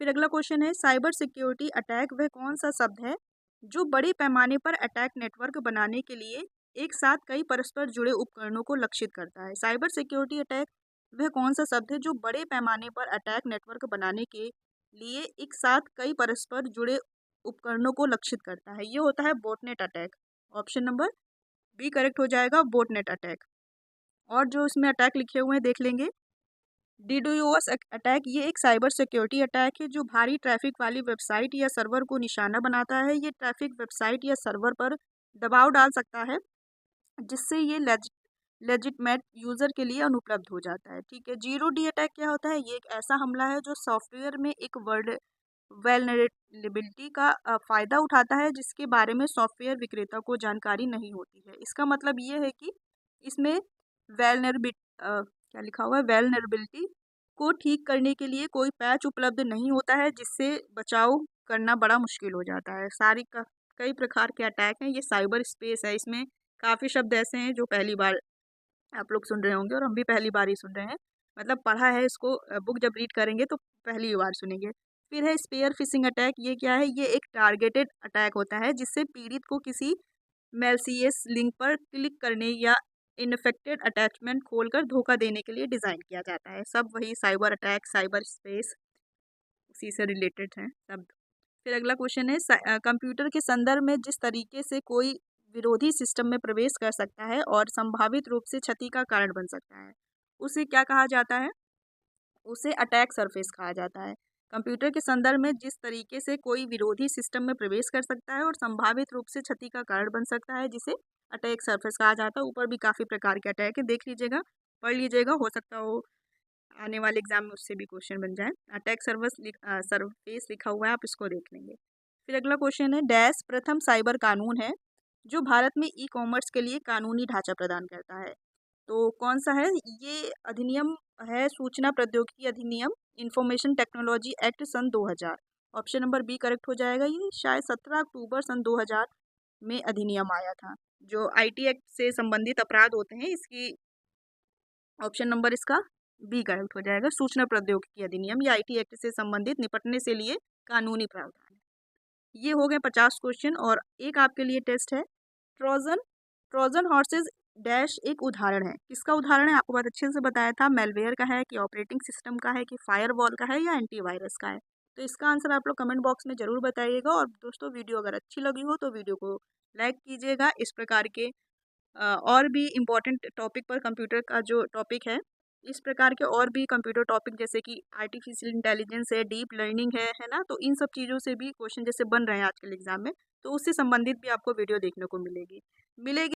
फिर अगला क्वेश्चन है, साइबर सिक्योरिटी अटैक वह कौन सा शब्द है जो बड़े पैमाने पर अटैक नेटवर्क बनाने के लिए एक साथ कई परस्पर जुड़े उपकरणों को लक्षित करता है? साइबर सिक्योरिटी अटैक वह कौन सा शब्द है जो बड़े पैमाने पर अटैक नेटवर्क बनाने के लिए एक साथ कई परस्पर जुड़े उपकरणों को लक्षित करता है? ये होता है botnet attack. Option number B correct हो जाएगा, बोटनेट अटैक। और जो इसमें अटैक लिखे हुए हैं देख लेंगे। डीडोस अटैक ये एक साइबर सिक्योरिटी अटैक है जो भारी ट्रैफिक वाली वेबसाइट या सर्वर को निशाना बनाता है। ये ट्रैफिक वेबसाइट या सर्वर पर दबाव डाल सकता है, जिससे ये लेजिटमेट यूज़र के लिए अनुपलब्ध हो जाता है। ठीक है, जीरो डी अटैक क्या होता है? ये एक ऐसा हमला है जो सॉफ्टवेयर में एक वेलनरेबिलिटी का फ़ायदा उठाता है, जिसके बारे में सॉफ्टवेयर विक्रेता को जानकारी नहीं होती है। इसका मतलब ये है कि इसमें क्या लिखा हुआ है, वेलनरेबिलिटी को ठीक करने के लिए कोई पैच उपलब्ध नहीं होता है, जिससे बचाव करना बड़ा मुश्किल हो जाता है। कई प्रकार के अटैक हैं, ये साइबर स्पेस है, इसमें काफ़ी शब्द ऐसे हैं जो पहली बार आप लोग सुन रहे होंगे और हम भी पहली बार ही सुन रहे हैं। मतलब पढ़ा है इसको, बुक जब रीड करेंगे तो पहली बार सुनेंगे। फिर है स्पेयर फिशिंग अटैक। ये क्या है? ये एक टारगेटेड अटैक होता है, जिससे पीड़ित को किसी मैलिशियस लिंक पर क्लिक करने या इन्फेक्टेड अटैचमेंट खोलकर धोखा देने के लिए डिज़ाइन किया जाता है। सब वही साइबर अटैक, साइबर स्पेस, उसी से रिलेटेड हैं सब। फिर अगला क्वेश्चन है, कंप्यूटर के संदर्भ में जिस तरीके से कोई विरोधी सिस्टम में प्रवेश कर सकता है और संभावित रूप से क्षति का कारण बन सकता है, उसे क्या कहा जाता है? उसे अटैक सरफेस कहा जाता है। कंप्यूटर के संदर्भ में जिस तरीके से कोई विरोधी सिस्टम में प्रवेश कर सकता है और संभावित रूप से क्षति का कारण बन सकता है, जिसे अटैक सरफेस कहा जाता है। ऊपर भी काफ़ी प्रकार के अटैक है, देख लीजिएगा, पढ़ लीजिएगा, हो सकता हो आने वाले एग्जाम में उससे भी क्वेश्चन बन जाए। अटैक सरफेस लिखा हुआ है, आप इसको देख लेंगे। फिर अगला क्वेश्चन है, डैश प्रथम साइबर कानून है जो भारत में ई कॉमर्स के लिए कानूनी ढांचा प्रदान करता है। तो कौन सा है? ये अधिनियम है सूचना प्रौद्योगिकी अधिनियम, इंफॉर्मेशन टेक्नोलॉजी एक्ट सन 2000। ऑप्शन नंबर बी करेक्ट हो जाएगा। ये शायद 17 अक्टूबर सन 2000 में अधिनियम आया था। जो आईटी एक्ट से संबंधित अपराध होते हैं, इसकी ऑप्शन नंबर इसका बी करेक्ट हो जाएगा। सूचना प्रौद्योगिकी अधिनियम या आईटी एक्ट से संबंधित निपटने से लिए कानूनी प्रावधान। ये हो गए 50 क्वेश्चन। और एक आपके लिए टेस्ट है, ट्रोजन ट्रोजन हॉर्सेज डैश एक उदाहरण है। किसका उदाहरण है? आपको बहुत अच्छे से बताया था, मेलवेयर का है कि ऑपरेटिंग सिस्टम का है कि फायरवॉल का है या एंटीवायरस का है। तो इसका आंसर आप लोग कमेंट बॉक्स में ज़रूर बताइएगा। और दोस्तों, वीडियो अगर अच्छी लगी हो तो वीडियो को लाइक कीजिएगा। इस प्रकार के और भी इम्पोर्टेंट टॉपिक पर, कंप्यूटर का जो टॉपिक है, इस प्रकार के और भी कंप्यूटर टॉपिक जैसे कि आर्टिफिशियल इंटेलिजेंस है, डीप लर्निंग है ना, तो इन सब चीज़ों से भी क्वेश्चन जैसे बन रहे हैं आजकल एग्जाम में, तो उससे संबंधित भी आपको वीडियो देखने को मिलेगी।